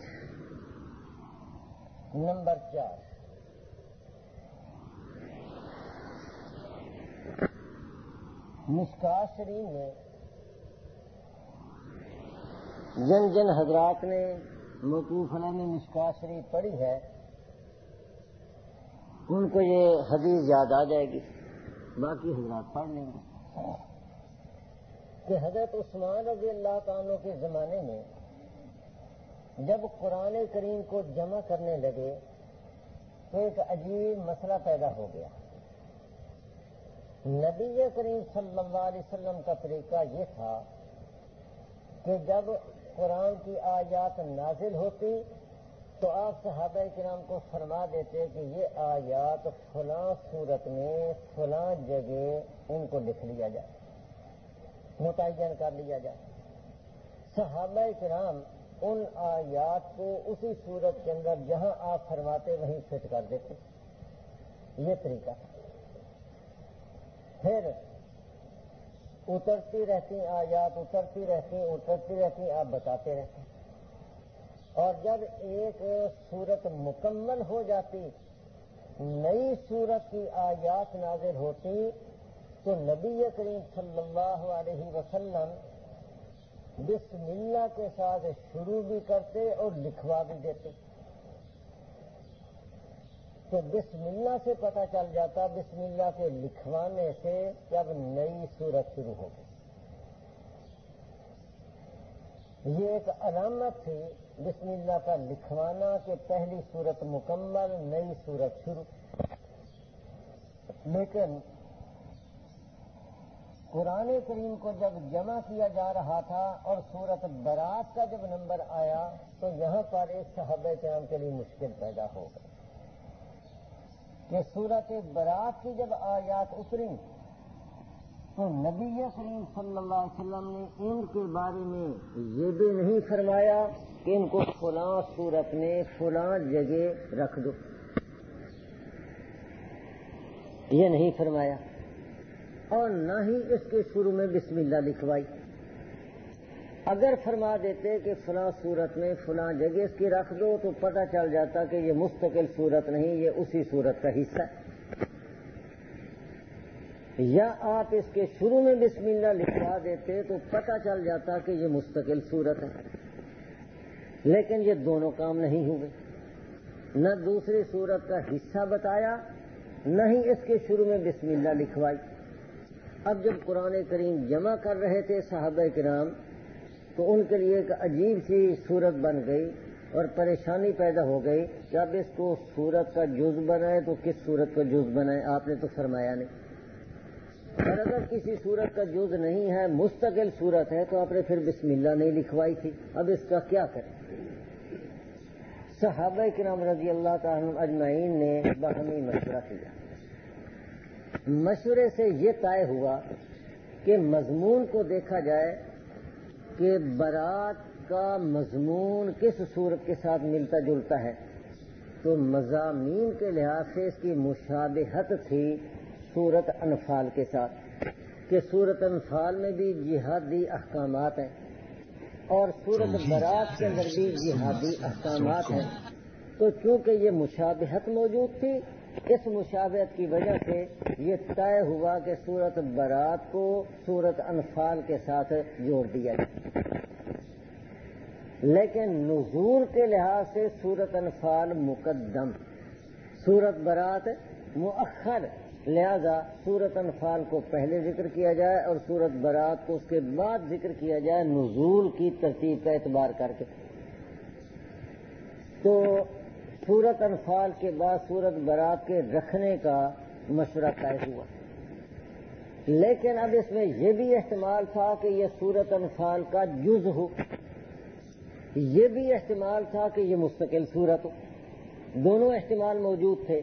نمبر 4، مشکوٰۃ شریف میں جن جن حضرات نے موقوف علیہ میں مشکوٰۃ شریف پڑھی ہے ان کو یہ حدیث یاد آ جائے گی، باقی حضرات پڑھ لیں گے کہ حضرت عثمان رضی اللہ تعالیٰ کے زمانے میں جب قرآن کریم کو جمع کرنے لگے تو ایک عجیب مسئلہ پیدا ہو گیا۔ نبی کریم صلی اللہ علیہ وسلم کا طریقہ یہ تھا کہ جب قرآن کی آیات نازل ہوتی تو آپ صحابہ کرام کو فرما دیتے کہ یہ آیات فلاں صورت میں فلاں جگہ ان کو لکھ لیا جائے، متعین کر لیا جائے۔ صحابہ کرام ان آیات کو اسی صورت کے اندر جہاں آپ فرماتے وہیں فٹ کر دیتے، یہ طریقہ تھا۔ پھر اترتی رہتی آیات، اترتی رہتی آپ بتاتے رہتے، اور جب ایک صورت مکمل ہو جاتی، نئی صورت کی آیات نازل ہوتی تو نبی کریم صلی اللہ علیہ وسلم بسم اللہ کے ساتھ شروع بھی کرتے اور لکھوا بھی دیتے۔ تو بسم اللہ سے پتہ چل جاتا، بسم اللہ کے لکھوانے سے جب نئی صورت شروع ہو گئی۔ یہ ایک علامت تھی بسم اللہ کا لکھوانا کہ پہلی صورت مکمل، نئی صورت شروع۔ لیکن قرآن کریم کو جب جمع کیا جا رہا تھا اور سورت برات کا جب نمبر آیا تو یہاں پر ایک صحابہ کرام کے لیے مشکل پیدا ہو گئی کہ سورت برات کی جب آیات اتری تو نبی کریم صلی اللہ علیہ وسلم نے ان کے بارے میں یہ بھی نہیں فرمایا کہ ان کو فلاں سورت میں فلاں جگہ رکھ دو، یہ نہیں فرمایا، اور نہ ہی اس کے شروع میں بسم اللہ لکھوائی۔ اگر فرما دیتے کہ فلاں صورت میں فلاں جگہ اس کی رکھ دو تو پتہ چل جاتا کہ یہ مستقل صورت نہیں، یہ اسی صورت کا حصہ ہے۔ یا آپ اس کے شروع میں بسم اللہ لکھوا دیتے تو پتہ چل جاتا کہ یہ مستقل صورت ہے، لیکن یہ دونوں کام نہیں ہوئے، نہ دوسری صورت کا حصہ بتایا نہ ہی اس کے شروع میں بسم اللہ لکھوائی۔ اب جب قرآن کریم جمع کر رہے تھے صحابہ کرام تو ان کے لیے ایک عجیب سی صورت بن گئی اور پریشانی پیدا ہو گئی کہ اب اس کو صورت کا جز بنائے تو کس صورت کا جز بنائے، آپ نے تو فرمایا نہیں، اور اگر کسی صورت کا جز نہیں ہے، مستقل صورت ہے، تو آپ نے پھر بسم اللہ نہیں لکھوائی تھی، اب اس کا کیا کریں؟ صحابہ کرام رضی اللہ تعالی عنہم اجمعین نے باہمی مشورہ کیا۔ مشورے سے یہ طے ہوا کہ مضمون کو دیکھا جائے کہ برات کا مضمون کس صورت کے ساتھ ملتا جلتا ہے، تو مضامین کے لحاظ سے اس کی مشابہت تھی سورت انفال کے ساتھ، کہ سورت انفال میں بھی جہادی احکامات ہیں اور سورت برات کے اندر بھی جہادی احکامات ہیں، تو چونکہ یہ مشابہت موجود تھی، اس مشابہت کی وجہ سے یہ طے ہوا کہ سورت برات کو سورت انفال کے ساتھ جوڑ دیا جائے، لیکن نزول کے لحاظ سے سورت انفال مقدم، سورت برات مؤخر، لہذا سورت انفال کو پہلے ذکر کیا جائے اور سورت برات کو اس کے بعد ذکر کیا جائے نزول کی ترتیب کا اعتبار کر کے۔ تو سورت انفال کے بعد سورت برات کے رکھنے کا مشورہ طے ہوا، لیکن اب اس میں یہ بھی احتمال تھا کہ یہ سورت انفال کا جز ہو، یہ بھی احتمال تھا کہ یہ مستقل صورت ہو، دونوں احتمال موجود تھے۔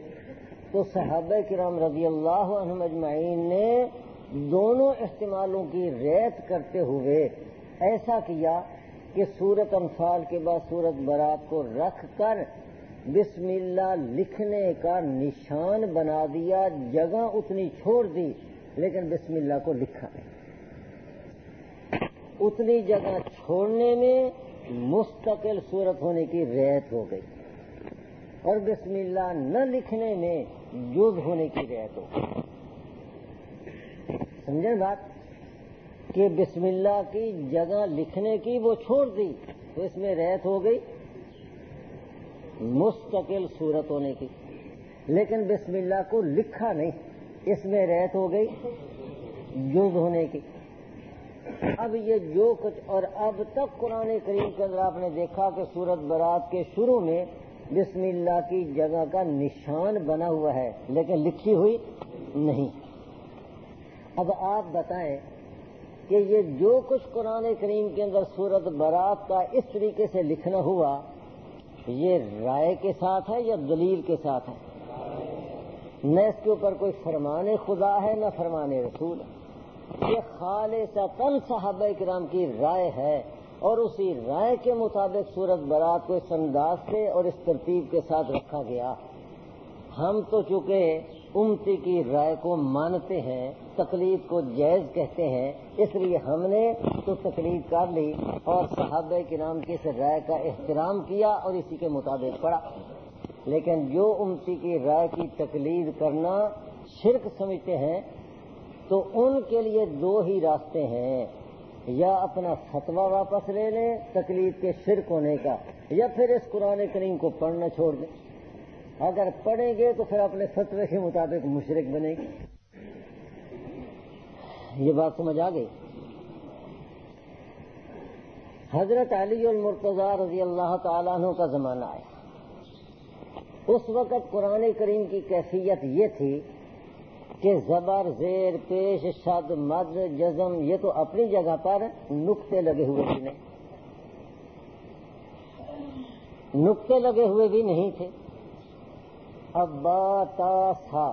تو صحابہ کرام رضی اللہ عنہم اجمعین نے دونوں احتمالوں کی ریت کرتے ہوئے ایسا کیا کہ سورت انفال کے بعد سورت برات کو رکھ کر بسم اللہ لکھنے کا نشان بنا دیا، جگہ اتنی چھوڑ دی لیکن بسم اللہ کو لکھا نہیں۔ اتنی جگہ چھوڑنے میں مستقل صورت ہونے کی رعایت ہو گئی، اور بسم اللہ نہ لکھنے میں جز ہونے کی رعایت ہو گئی۔ سمجھیں بات کہ بسم اللہ کی جگہ لکھنے کی وہ چھوڑ دی تو اس میں رعایت ہو گئی مستقل صورت ہونے کی، لیکن بسم اللہ کو لکھا نہیں، اس میں رعایت ہو گئی جز ہونے کی۔ اب یہ جو کچھ، اور اب تک قرآن کریم کے اندر آپ نے دیکھا کہ سورۃ برات کے شروع میں بسم اللہ کی جگہ کا نشان بنا ہوا ہے لیکن لکھی ہوئی نہیں۔ اب آپ بتائیں کہ یہ جو کچھ قرآن کریم کے اندر سورۃ برات کا اس طریقے سے لکھنا ہوا، یہ رائے کے ساتھ ہے یا دلیل کے ساتھ ہے؟ نہ اس کے اوپر کوئی فرمان خدا ہے نہ فرمان رسول ہے، یہ خالصتاً صحابہ کرام کی رائے ہے، اور اسی رائے کے مطابق سورۃ برات کو اس انداز سے اور اس ترتیب کے ساتھ رکھا گیا۔ ہم تو چونکہ امتی کی رائے کو مانتے ہیں، تقلید کو جائز کہتے ہیں، اس لیے ہم نے تو تقلید کر لی اور صحابہ کرام کی اس رائے کا احترام کیا اور اسی کے مطابق پڑھا۔ لیکن جو امتی کی رائے کی تقلید کرنا شرک سمجھتے ہیں تو ان کے لیے دو ہی راستے ہیں، یا اپنا فتویٰ واپس لے لیں تقلید کے شرک ہونے کا، یا پھر اس قرآن کریم کو پڑھنا چھوڑ دیں۔ اگر پڑھیں گے تو پھر اپنے فتوے کے مطابق مشرک بنے گی۔ یہ بات سمجھ آ گئی؟ حضرت علی المرتضیٰ رضی اللہ تعالیٰ عنہ کا زمانہ آیا، اس وقت قرآن کریم کی کیفیت یہ تھی کہ زبر، زیر، پیش، شد، مد، جزم یہ تو اپنی جگہ پر نقطے لگے ہوئے بھی نہیں، نقطے لگے ہوئے بھی نہیں تھے۔ اب با، تا، سا،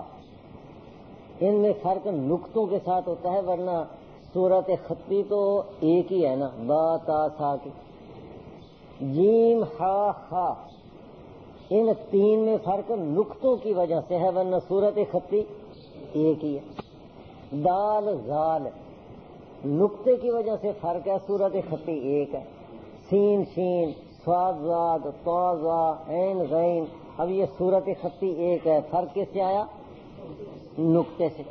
ان میں فرق نقطوں کے ساتھ ہوتا ہے، ورنہ صورت خطی تو ایک ہی ہے نا، با، تا، سا کی۔ جیم، ہا، خا، ان تین میں فرق نقطوں کی وجہ سے ہے، ورنہ صورت خطی ایک ہی ہے۔ دال، زال، نقطے کی وجہ سے فرق ہے، صورت خطی ایک ہے۔ سین، شین، صاد، زاد، طا، زا، عین، غین، اب یہ صورت خطی ایک ہے، فرق کس سے آیا؟ نقطے سے۔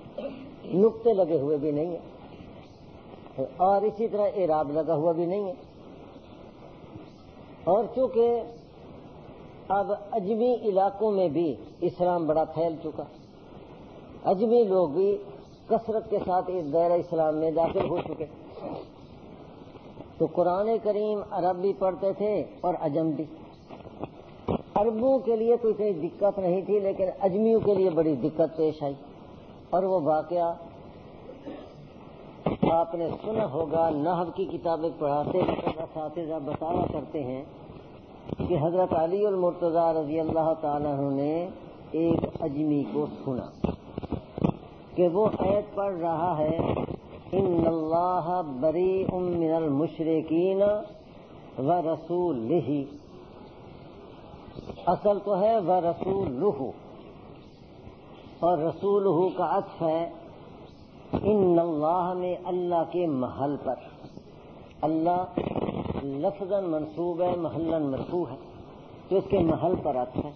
نقطے لگے ہوئے بھی نہیں ہے، اور اسی طرح اعراب لگا ہوا بھی نہیں ہے۔ اور چونکہ اب اجمی علاقوں میں بھی اسلام بڑا پھیل چکا، اجمی لوگ بھی کثرت کے ساتھ اس دائرہ اسلام میں داخل ہو چکے، تو قرآن کریم عرب بھی پڑھتے تھے اور عجم بھی۔ عربوں کے لیے تو اتنی دقت نہیں تھی، لیکن اجمیوں کے لیے بڑی دقت پیش آئی، اور وہ واقعہ آپ نے سنا ہوگا، نحو کی کتابیں پڑھاتے اساتذہ بتایا کرتے ہیں کہ حضرت علی المرتضیٰ رضی اللہ تعالیٰ عنہ نے ایک اجمی کو سنا کہ وہ آیت پڑھ رہا ہے، ان اللہ بریء من المشرکین ورسولہ، اصل تو ہے ورسولہ، اور رسولہ کا عطف ہے ان اللہ میں اللہ کے محل پر، اللہ لفظاً منصوب ہے، محلاً مرفوع ہے، تو اس کے محل پر عطف ہے،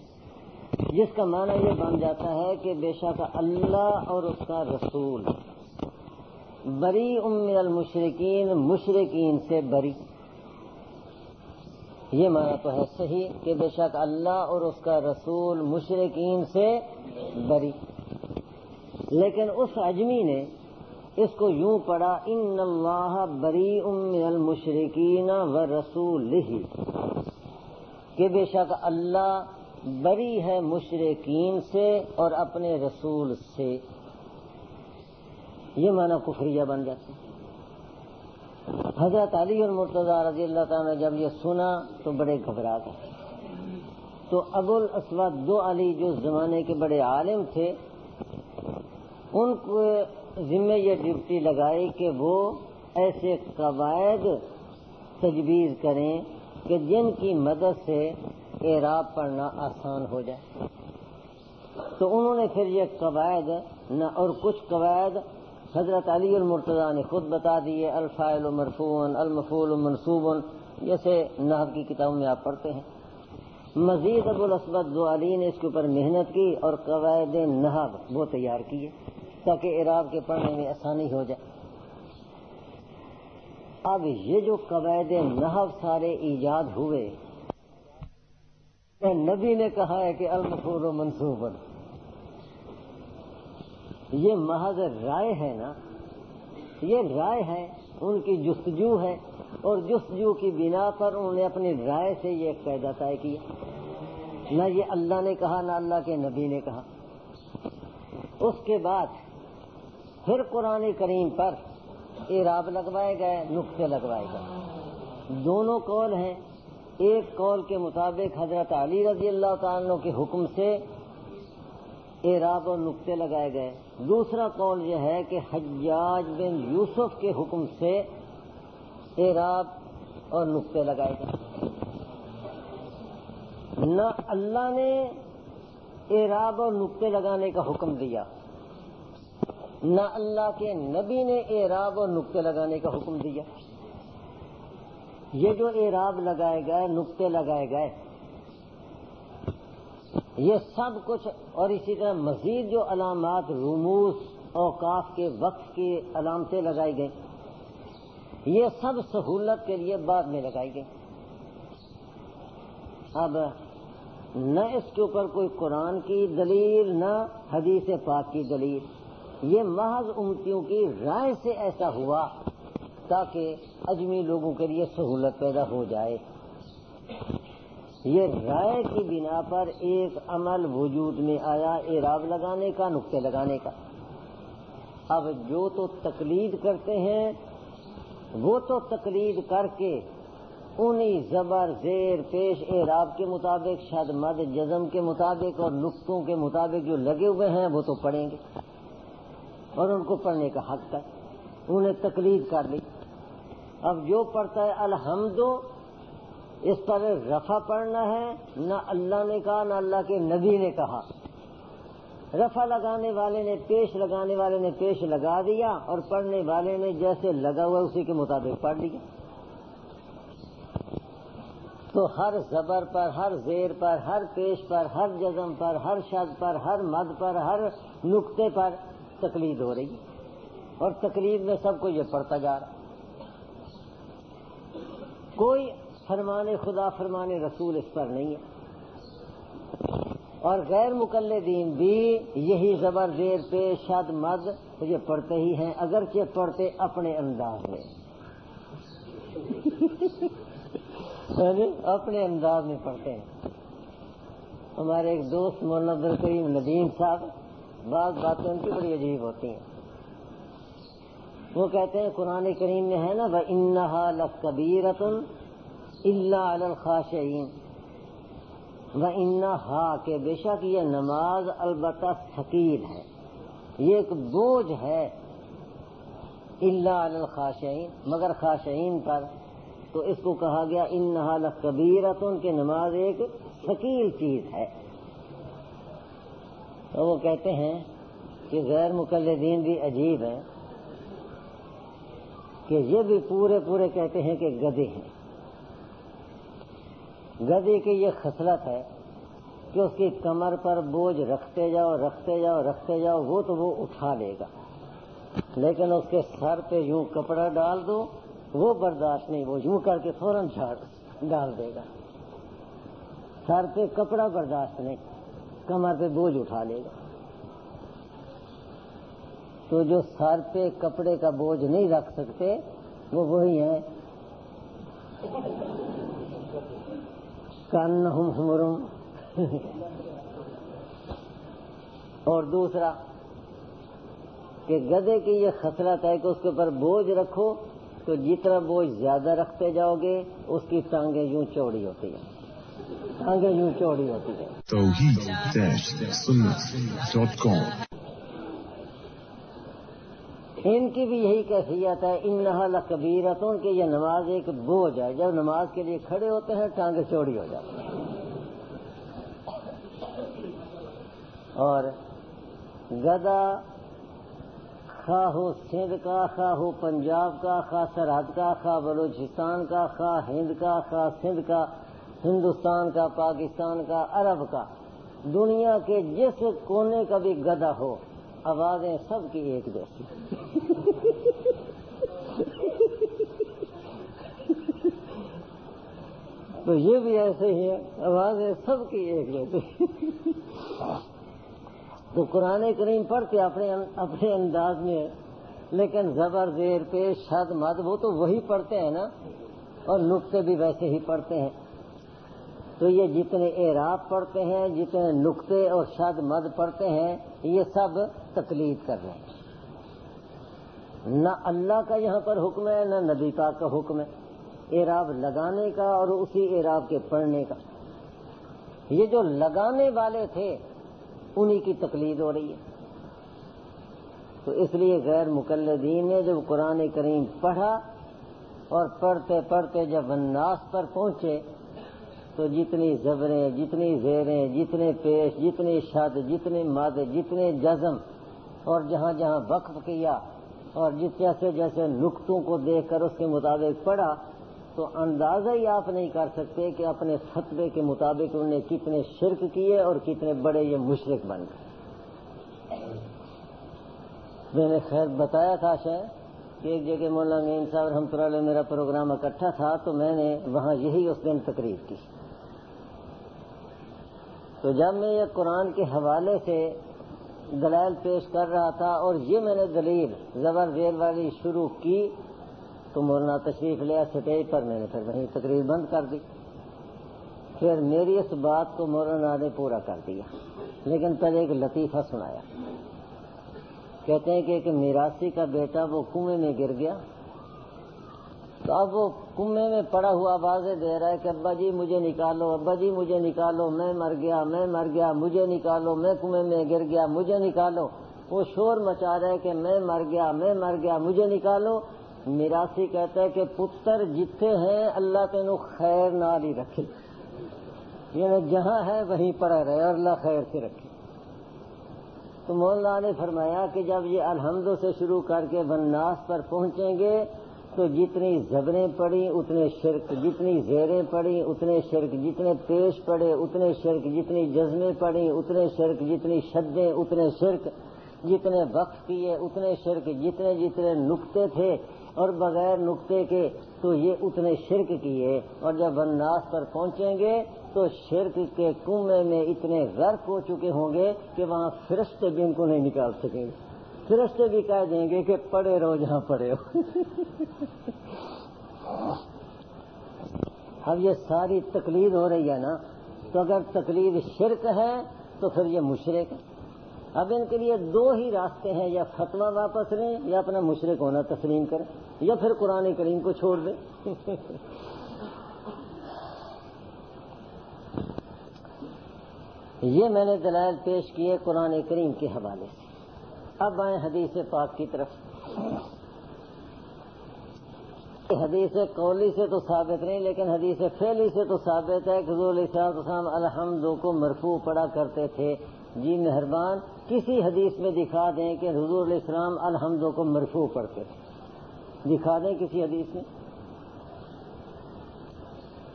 جس کا معنی یہ بن جاتا ہے کہ بے شک اللہ اور اس کا رسول بریء من المشرکین، مشرکین سے بری، یہ معنی تو ہے صحیح کہ بے شک اللہ اور اس کا رسول مشرکین سے بری، لیکن اس عجمی نے اس کو یوں پڑھا ان اللہ بریء من المشرکین ورسولہ، کہ بے شک اللہ بری ہے مشرکین سے اور اپنے رسول سے، یہ معنی کفریہ بن جاتا ہے۔ حضرت علی المرتضیٰ رضی اللہ تعالیٰ نے جب یہ سنا تو بڑے گھبرا گئے، تو ابو الاسود دو علی جو زمانے کے بڑے عالم تھے، ان کو ذمہ یہ ڈیوٹی لگائی کہ وہ ایسے قواعد تجویز کریں کہ جن کی مدد سے اعراب پڑھنا آسان ہو جائے، تو انہوں نے پھر یہ قواعد اور کچھ قواعد حضرت علی المرتضیٰ نے خود بتا دیے، الفاعل مرفوع، المفعول منصوب، جیسے نحو کی کتابوں میں آپ پڑھتے ہیں. مزید ابو الاسود دوالی نے اس کے اوپر محنت کی اور قواعد نحو وہ تیار کیے تاکہ اعراب کے پڑھنے میں آسانی ہو جائے. اب یہ جو قواعد نحو سارے ایجاد ہوئے، نبی نے کہا ہے کہ المفعول منصوب، یہ محض رائے ہے نا، یہ رائے ہے، ان کی جستجو ہے، اور جستجو کی بنا پر انہوں نے اپنی رائے سے یہ قاعدہ طے کیا. نہ یہ اللہ نے کہا نہ اللہ کے نبی نے کہا. اس کے بعد پھر قرآن کریم پر اعراب لگوائے گئے، نقطے لگوائے گئے. دونوں قول ہیں. ایک قول کے مطابق حضرت علی رضی اللہ تعالیٰ عنہ کے حکم سے اعراب اور نقطے لگائے گئے. دوسرا قول یہ ہے کہ حجاج بن یوسف کے حکم سے اعراب اور نقطے لگائے گئے. نہ اللہ نے اعراب اور نقطے لگانے کا حکم دیا، نہ اللہ کے نبی نے اعراب اور نقطے لگانے کا حکم دیا. یہ جو اعراب لگائے گئے، نقطے لگائے گئے، یہ سب کچھ، اور اسی طرح مزید جو علامات، رموز، اوقاف کے وقت کی علامتیں لگائی گئیں، یہ سب سہولت کے لیے بعد میں لگائی گئی. اب نہ اس کے اوپر کوئی قرآن کی دلیل نہ حدیث پاک کی دلیل، یہ محض امتیوں کی رائے سے ایسا ہوا تاکہ اجمی لوگوں کے لیے سہولت پیدا ہو جائے. یہ رائے کی بنا پر ایک عمل وجود میں آیا، اعراب لگانے کا، نقطے لگانے کا. اب جو تو تقلید کرتے ہیں وہ تو تقلید کر کے انہی زبر، زیر، پیش، اعراب کے مطابق، شد، مد، جزم کے مطابق اور نقطوں کے مطابق جو لگے ہوئے ہیں وہ تو پڑھیں گے، اور ان کو پڑھنے کا حق ہے. انہوں نے تقلید کر لی. اب جو پڑھتا ہے الحمد، اس پر رفع پڑھنا ہے، نہ اللہ نے کہا نہ اللہ کے نبی نے کہا. رفع لگانے والے نے، پیش لگانے والے نے پیش لگا دیا، اور پڑھنے والے نے جیسے لگا ہوا اسی کے مطابق پڑھ لیا. تو ہر زبر پر، ہر زیر پر، ہر پیش پر، ہر جزم پر، ہر شد پر، ہر مد پر، ہر نقطے پر تقلید ہو رہی ہے، اور تقلید میں سب کو یہ پڑھتا جا رہا. کوئی فرمان خدا، فرمان رسول اس پر نہیں ہے. اور غیر مقلدین بھی یہی زبر، زیر، پیش، شد، مد یہ پڑھتے ہی ہیں، اگرچہ پڑھتے اپنے انداز میں اپنے انداز میں پڑھتے ہیں. ہمارے ایک دوست مولانا عبدالکریم ندیم صاحب، بعض باتیں ان کی بڑی عجیب ہوتی ہیں. وہ کہتے ہیں قرآن کریم میں ہے نا وَإِنَّهَا لَكَبِيرَةٌ إِلَّا عَلَى الْخَاشِعِينَ، وَإِنَّهَا کہ بے شک یہ نماز البتہ ثقیل ہے، یہ ایک بوجھ ہے، إِلَّا عَلَى الْخَاشِعِينَ مگر خاشعین پر. تو اس کو کہا گیا إِنَّهَا لَكَبِيرَةٌ کہ نماز ایک ثقیل چیز ہے. تو وہ کہتے ہیں کہ غیر مقلدین بھی عجیب ہیں کہ یہ بھی پورے کہتے ہیں کہ گدھے ہیں. گدھے کی یہ خصلت ہے کہ اس کی کمر پر بوجھ رکھتے جاؤ رکھتے جاؤ رکھتے جاؤ، وہ تو وہ اٹھا لے گا، لیکن اس کے سر پہ یوں کپڑا ڈال دو وہ برداشت نہیں، وہ یوں کر کے فوراً جھاڑ ڈال دے گا. سر پہ کپڑا برداشت نہیں، کمر پہ بوجھ اٹھا لے گا. تو جو سر پہ کپڑے کا بوجھ نہیں رکھ سکتے وہ وہی ہیں کانہم حمر. اور دوسرا کہ گدھے کی یہ خصلت ہے کہ اس کے اوپر بوجھ رکھو تو جتنا بوجھ زیادہ رکھتے جاؤ گے اس کی ٹانگیں یوں چوڑی ہوتی ہیں، ٹانگیں یوں چوڑی ہوتی ہیں. توحید-سنت.com ان کی بھی یہی کیفیت ہے انہا لکبیرۃ کہ یہ نماز ایک بوجھ ہے. جب نماز کے لیے کھڑے ہوتے ہیں ٹانگیں چوڑی ہو جاتی ہیں. اور گدھا خواہ ہو سندھ کا، خواہ ہو پنجاب کا، خواہ سرحد کا، خواہ بلوچستان کا، خواہ ہند کا، خواہ سندھ کا، ہندوستان کا، پاکستان کا، عرب کا، دنیا کے جس کونے کا بھی گدھا ہو، آوازیں سب کی ایک جیسی۔ تو یہ بھی ایسے ہی ہے، آوازیں سب کی ایک جیسی۔ تو قرآن کریم پڑھتے اپنے انداز میں، لیکن زبر زیر پیش شد مد وہ تو وہی پڑھتے ہیں نا، اور نقطے بھی ویسے ہی پڑھتے ہیں۔ تو یہ جتنے اعراب پڑھتے ہیں، جتنے نقطے اور شد مد پڑھتے ہیں، یہ سب تقلید کر رہے ہیں۔ نہ اللہ کا یہاں پر حکم ہے، نہ نبی پاک کا حکم ہے اعراب لگانے کا اور اسی اعراب کے پڑھنے کا۔ یہ جو لگانے والے تھے انہی کی تقلید ہو رہی ہے۔ تو اس لیے غیر مقلدین نے جب قرآن کریم پڑھا اور پڑھتے پڑھتے جب الناس پر پہنچے تو جتنی زبریں، جتنی زیریں، جتنے پیش، جتنی شد، جتنے مد، جتنے جزم، اور جہاں جہاں وقف کیا اور جیسے جیسے نقطوں کو دیکھ کر اس کے مطابق پڑھا، تو اندازہ ہی آپ نہیں کر سکتے کہ اپنے فتوے کے مطابق انہوں نے کتنے شرک کیے اور کتنے بڑے یہ مشرک بن گئے۔ میں نے خیر بتایا تھا شاید کہ ایک جگہ مولانا امین صاحب رحمۃ اللہ علیہ میرا پروگرام اکٹھا تھا، تو میں نے وہاں یہی اس دن تقریر کی۔ تو جب میں یہ قرآن کے حوالے سے دلائل پیش کر رہا تھا اور یہ میں نے دلیل زبر زیر والی شروع کی، تو مولانا تشریف لیا سٹیج پر، میں نے پھر وہیں تقریر بند کر دی۔ پھر میری اس بات کو مولانا نے پورا کر دیا، لیکن پہلے ایک لطیفہ سنایا۔ کہتے ہیں کہ ایک میراثی کا بیٹا وہ کنویں میں گر گیا، تو اب وہ کنویں میں پڑا ہوا آوازیں دے رہا ہے کہ ابا جی مجھے نکالو، ابا جی مجھے نکالو، میں مر گیا، میں مر گیا، مجھے نکالو، میں کنویں میں گر گیا، مجھے نکالو۔ وہ شور مچا رہا ہے کہ میں مر گیا، میں مر گیا، مجھے نکالو۔ میراثی کہتا ہے کہ پتر جتھے ہیں اللہ تینوں خیر نال ہی رکھے، یعنی جہاں ہے وہیں پڑا رہے اور اللہ خیر سے رکھے۔ تو مولانا نے فرمایا کہ جب یہ الحمد سے شروع کر کے والناس پر پہنچیں گے تو جتنی زبریں پڑی اتنے شرک، جتنی زیریں پڑی اتنے شرک، جتنے پیش پڑے اتنے شرک، جتنی جزمیں پڑی اتنے شرک، جتنی شدیں اتنے شرک، جتنے وقف کیے اتنے شرک، جتنے جتنے نقطے تھے اور بغیر نقطے کے تو یہ اتنے شرک کیے۔ اور جب والناس پر پہنچیں گے تو شرک کے کنویں میں اتنے غرق ہو چکے ہوں گے کہ وہاں فرشتے بھی ان کو نہیں نکال سکیں گے۔ فرشتے بھی کہہ دیں گے کہ پڑے رہو جہاں پڑے ہو۔ اب یہ ساری تقلید ہو رہی ہے نا، تو اگر تقلید شرک ہے تو پھر یہ مشرک ہے۔ اب ان کے لیے دو ہی راستے ہیں، یا فتویٰ واپس لیں یا اپنا مشرک ہونا تسلیم کریں، یا پھر قرآن کریم کو چھوڑ دیں۔ یہ میں نے دلائل پیش کیے قرآن کریم کے حوالے سے۔ اب آئیں حدیث پاک کی طرف۔ حدیث قولی سے تو ثابت نہیں، لیکن حدیث فعلی سے تو ثابت ہے کہ حضور علیہ السلام الحمد کو مرفوع پڑھا کرتے تھے۔ جی مہربان کسی حدیث میں دکھا دیں کہ حضور علیہ السلام الحمد کو مرفوع پڑھتے تھے، دکھا دیں کسی حدیث میں۔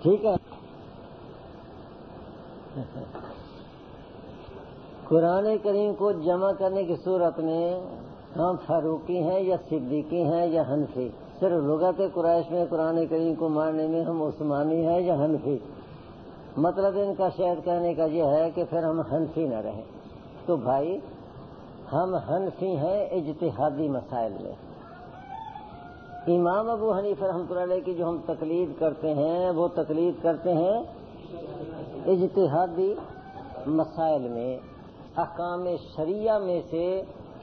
ٹھیک ہے، قرآن کریم کو جمع کرنے کی صورت میں ہم فاروقی ہیں یا صدیقی ہیں یا حنفی؟ صرف لغت قریش میں قرآن کریم کو ماننے میں ہم عثمانی ہیں یا حنفی؟ مطلب ان کا شاید کہنے کا یہ ہے کہ پھر ہم حنفی نہ رہیں۔ تو بھائی ہم حنفی ہیں اجتہادی مسائل میں۔ امام ابو حنیفہ رحمۃ اللہ علیہ کی جو ہم تقلید کرتے ہیں وہ تقلید کرتے ہیں اجتہادی مسائل میں۔ احکام شریعہ میں سے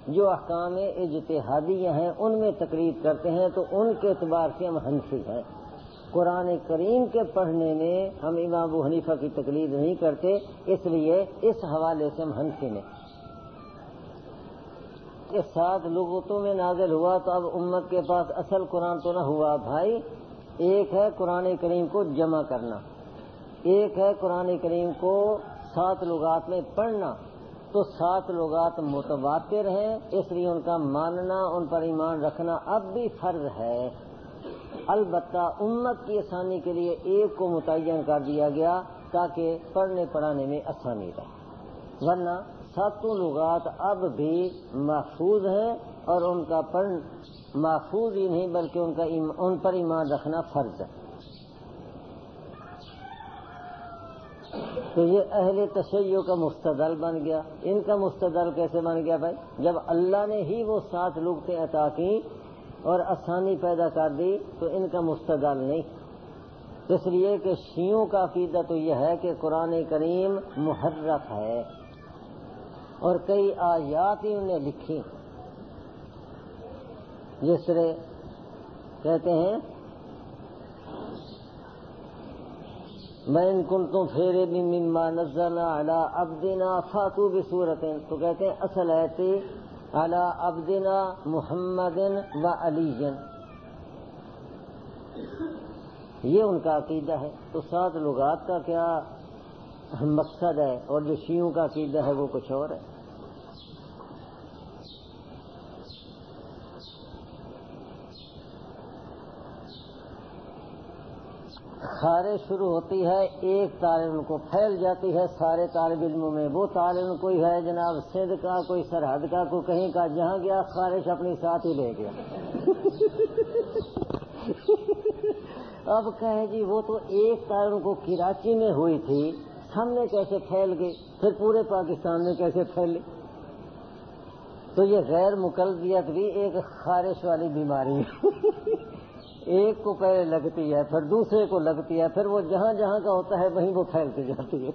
جو احکام اجتہادیہ ہیں ان میں تقلید کرتے ہیں، تو ان کے اعتبار سے ہم حنفی ہیں۔ قرآن کریم کے پڑھنے میں ہم امام ابو حنیفہ کی تقلید نہیں کرتے، اس لیے اس حوالے سے ہم حنفی ہیں۔ کے ساتھ لغتوں میں نازل ہوا تو اب امت کے پاس اصل قرآن تو نہ ہوا بھائی۔ ایک ہے قرآن کریم کو جمع کرنا، ایک ہے قرآن کریم کو 7 لغات میں پڑھنا، تو 7 لغات متواتر ہیں، اس لیے ان کا ماننا، ان پر ایمان رکھنا اب بھی فرض ہے۔ البتہ امت کی آسانی کے لیے ایک کو متعین کر دیا گیا تاکہ پڑھنے پڑھانے میں آسانی رہے، ورنہ 7 لغات اب بھی محفوظ ہیں اور ان کا پڑھنا محفوظ ہی نہیں بلکہ ان پر ایمان رکھنا فرض ہے۔ تو یہ اہل تشیع کا مستدل بن گیا۔ ان کا مستدل کیسے بن گیا بھائی؟ جب اللہ نے ہی وہ 7 لغتیں عطا کی اور آسانی پیدا کر دی تو ان کا مستدل نہیں، اس لیے کہ شیعوں کا عقیدہ تو یہ ہے کہ قرآن کریم محرف ہے اور کئی آیات ہی انہیں لکھی، جس طرح کہتے ہیں وَإِن كُنتُمْ فِي رَيْبٍ مِّمَّا نَزَّلْنَا عَلَىٰ عَبْدِنَا فَأْتُوا بِسُورَةٍ، تو کہتے ہیں اصل آیت عَلَىٰ عَبْدِنَا مُحَمَّدٍ وَعَلِيٍّ، یہ ان کا عقیدہ ہے۔ تو 7 لغات کا کیا مقصد ہے اور جو شیعوں کا عقیدہ ہے وہ کچھ اور ہے۔ خارج شروع ہوتی ہے ایک طالب علم کو، پھیل جاتی ہے سارے طالب علموں میں۔ وہ طالب علم کوئی ہے جناب سندھ کا، کوئی سرحد کا، کوئی کہیں کا، جہاں گیا خارج اپنی ساتھ ہی لے گیا۔ اب کہیں جی وہ تو ایک طالب علم کو کراچی میں ہوئی تھی، ہم نے کیسے پھیل گئی، پھر پورے پاکستان میں کیسے پھیلی؟ تو یہ غیر مقلدیت بھی ایک خارش والی بیماری ہے۔ ایک کو پہلے لگتی ہے، پھر دوسرے کو لگتی ہے، پھر وہ جہاں جہاں کا ہوتا ہے وہیں وہ پھیلتی جاتی ہے۔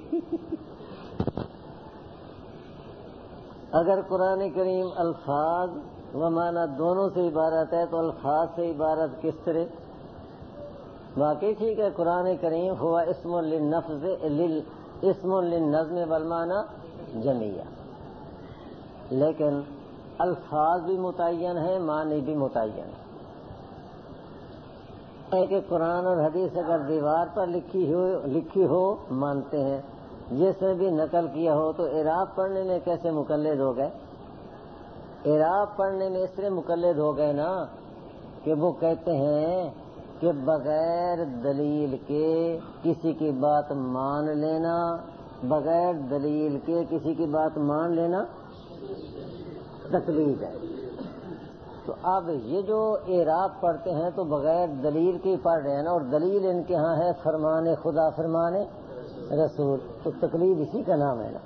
اگر قرآن کریم الفاظ و معنی دونوں سے عبارت ہے تو الفاظ سے عبارت کس طرح؟ واقعی ٹھیک ہے، قرآن کریم ہوا اسم للنظم والمعنی جميعا، لیکن الفاظ بھی متعین ہیں، معنی بھی متعین ہے۔ کہ قرآن اور حدیث اگر دیوار پر لکھی ہو مانتے ہیں، جس نے بھی نقل کیا ہو، تو اعراب پڑھنے میں کیسے مقلد ہو گئے؟ اعراب پڑھنے میں اس طرح مقلد ہو گئے نا کہ وہ کہتے ہیں کہ بغیر دلیل کے کسی کی بات مان لینا، بغیر دلیل کے کسی کی بات مان لینا تقلید ہے۔ تو اب یہ جو اعراب پڑھتے ہیں تو بغیر دلیل کے پڑھ رہے ہیں نا، اور دلیل ان کے ہاں ہے فرمان خدا فرمان رسول، تو تقلید اسی کا نام ہے نا۔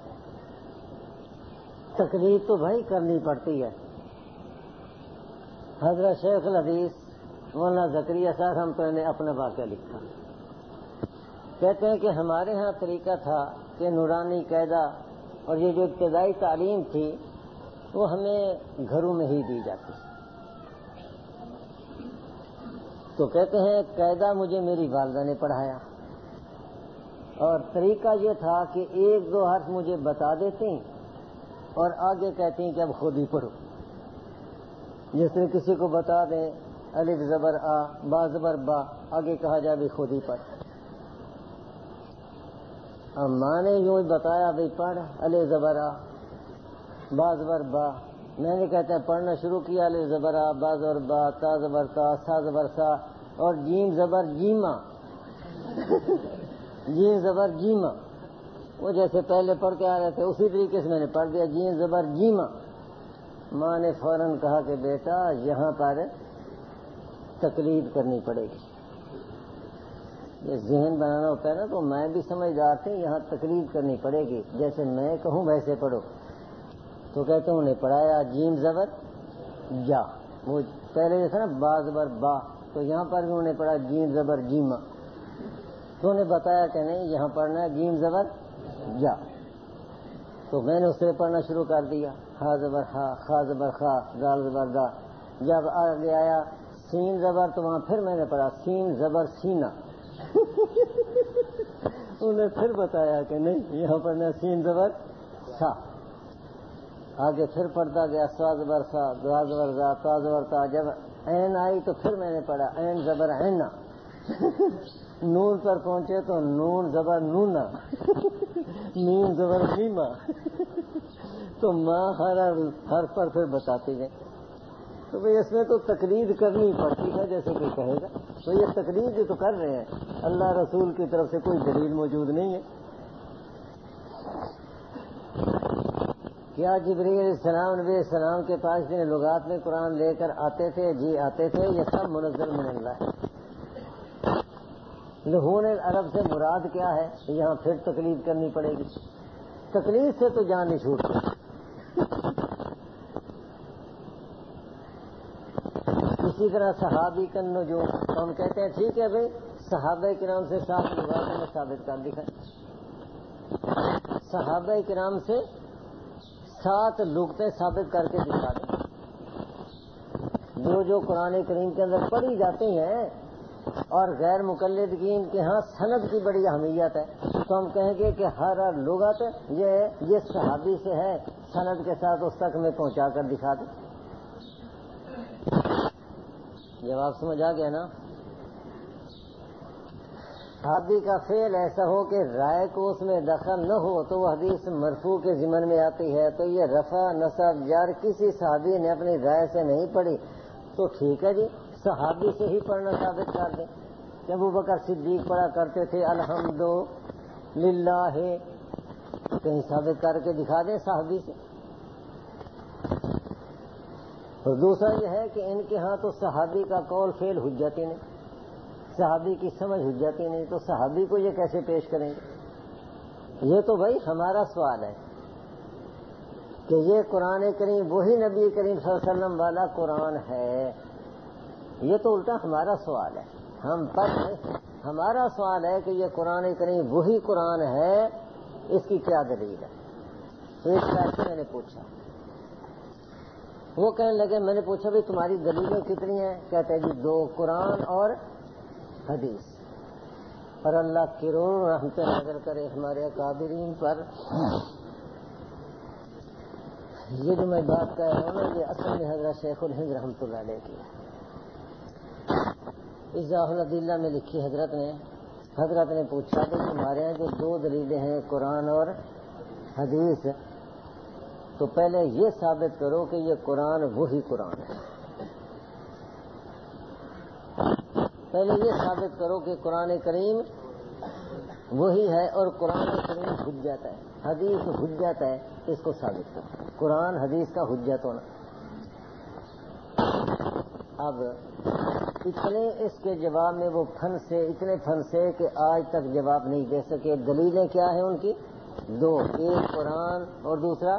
تقلید تو بھائی کرنی پڑتی ہے۔ حضرت شیخ الحدیث مولانا زکریا صاحب ہم تو انہیں اپنا واقعہ لکھا، کہتے ہیں کہ ہمارے ہاں طریقہ تھا کہ نورانی قاعدہ اور یہ جو ابتدائی تعلیم تھی وہ ہمیں گھروں میں ہی دی جاتی، تو کہتے ہیں قاعدہ مجھے میری والدہ نے پڑھایا، اور طریقہ یہ تھا کہ 1-2 حرف مجھے بتا دیتی اور آگے کہتی ہیں کہ اب خود ہی پڑھو۔ جس طرح کسی کو بتا دیں الف زبر آ، با زبر با، آگے کہا جائے بھی خود ہی پڑھ۔ اب ماں نے یوں ہی بتایا بھی پڑھ الف زبر آ، با زبر با، میں نے کہتے ہیں پڑھنا شروع کیا الف زبر آ، با زبر با، تا زبر تا، سا زبر سا، اور جیم زبر جیما، جیم زبر جیما، وہ جیسے پہلے پڑھ کے آ رہے تھے اسی طریقے سے میں نے پڑھ دیا جیم زبر جیما۔ ماں نے فوراً کہا کہ بیٹا یہاں پر تقلید کرنی پڑے گی، یہ ذہن بنانا ہوتا ہے نا، تو میں بھی سمجھدار تھی، یہاں تقلید کرنی پڑے گی، جیسے میں کہوں ویسے پڑھو۔ تو کہتے ہیں انہیں پڑھایا جیم زبر جا، وہ پہلے جیسا نا با زبر با، تو یہاں پر بھی انہوں نے پڑھا جیم زبر جیما، تو انہیں بتایا کہ نہیں یہاں پڑھنا ہے جیم زبر جا، تو میں نے اس سے پڑھنا شروع کر دیا، ہا زبر ہا، خا زبر خا، دال زبر دا۔ جب آگے آیا سین زبر تو وہاں پھر میں نے پڑھا سین زبر سینا، انہیں پھر بتایا کہ نہیں یہاں پڑھنا سین زبر سا۔ آگے پھر پڑھتا گیا سا زبر سا، دا زبر زا، تا زبر تا، جب عین آئی تو پھر میں نے پڑھا عین زبر عینا، نون پر پہنچے تو نون زبر نونا، میم زبر میما، تو ماں ہر پر پھر بتاتی گئے. تو بھئی اس میں تو تقلید کرنی پڑتی ہے جیسے کوئی کہے گا. تو یہ تقلید تو کر رہے ہیں, اللہ رسول کی طرف سے کوئی دلیل موجود نہیں ہے. کیا جبریل علیہ السلام نبی علیہ السلام کے پاس جن لغات میں قرآن لے کر آتے تھے, جی آتے تھے, یہ سب منزل من اللہ ہے. لحون العرب سے مراد کیا ہے؟ یہاں پھر تقلید کرنی پڑے گی. تقلید سے تو جان نہیں چھوٹتی. اسی طرح صحابی کا نجوم, تو ہم کہتے ہیں ٹھیک ہے بھائی, صحابہ کرام سے 7 لغاتوں میں ثابت کر دکھائیں. صحابہ کرام سے 7 لغتیں ثابت کر کے دکھا دیں. جو قرآن کریم کے اندر پڑھی جاتی ہیں اور غیر مقلدین کے ہاں سند کی بڑی اہمیت ہے, تو ہم کہیں گے کہ ہر لغت یہ صحابی سے ہے, سند کے ساتھ اس تک میں پہنچا کر دکھا دیں. جواب سمجھ آ گیا نا؟ صحابی کا فعل ایسا ہو کہ رائے کو اس میں دخل نہ ہو تو وہ حدیث مرفوع کے ضمن میں آتی ہے. تو یہ رفع نصب جر کسی صحابی نے اپنی رائے سے نہیں پڑھی تو ٹھیک ہے جی, صحابی سے ہی پڑھنا ثابت کر دیں. کہ ابو بکر صدیق پڑھا کرتے تھے الحمدللہ, کہیں ثابت کر کے دکھا دیں صحابی سے. اور دوسرا یہ ہے کہ ان کے ہاں تو صحابی کا قول فعل حجت ہی نہیں, صحابی کی سمجھ حجت ہی نہیں, تو صحابی کو یہ کیسے پیش کریں گے؟ یہ تو بھائی ہمارا سوال ہے کہ یہ قرآن کریم وہی نبی کریم صلی اللہ علیہ وسلم والا قرآن ہے. یہ تو الٹا ہمارا سوال ہے, ہم پر نہیں. ہمارا سوال ہے کہ یہ قرآن کریم وہی قرآن ہے, اس کی کیا دلیل ہے؟ ایک شخص میں نے پوچھا, وہ کہنے لگے, میں نے پوچھا بھائی تمہاری دلیلیں کتنی ہیں؟ کہتے ہیں جی 2 قرآن اور حدیث. اور اللہ کروڑ رحمت نظر کرے ہمارے اکابرین پر. یہ جو میں بات کہہ رہا ہوں نا, یہ اصل میں حضرت شیخ الہند رحمۃ اللہ علیہ کی ہے. ایضاح الادلہ میں لکھی حضرت نے پوچھا کہ تمہارے یہاں جو 2 دلیلیں ہیں قرآن اور حدیث, تو پہلے یہ ثابت کرو کہ یہ قرآن وہی قرآن ہے. پہلے یہ ثابت کرو کہ قرآن کریم وہی ہے اور قرآن کریم حجت ہے, حدیث حجت ہے. اس کو ثابت کرو, قرآن حدیث کا حجت ہونا. اب اتنے اس کے جواب میں وہ اتنے پھنسے کہ آج تک جواب نہیں دے سکے. دلیلیں کیا ہیں ان کی؟ 2, ایک قرآن اور دوسرا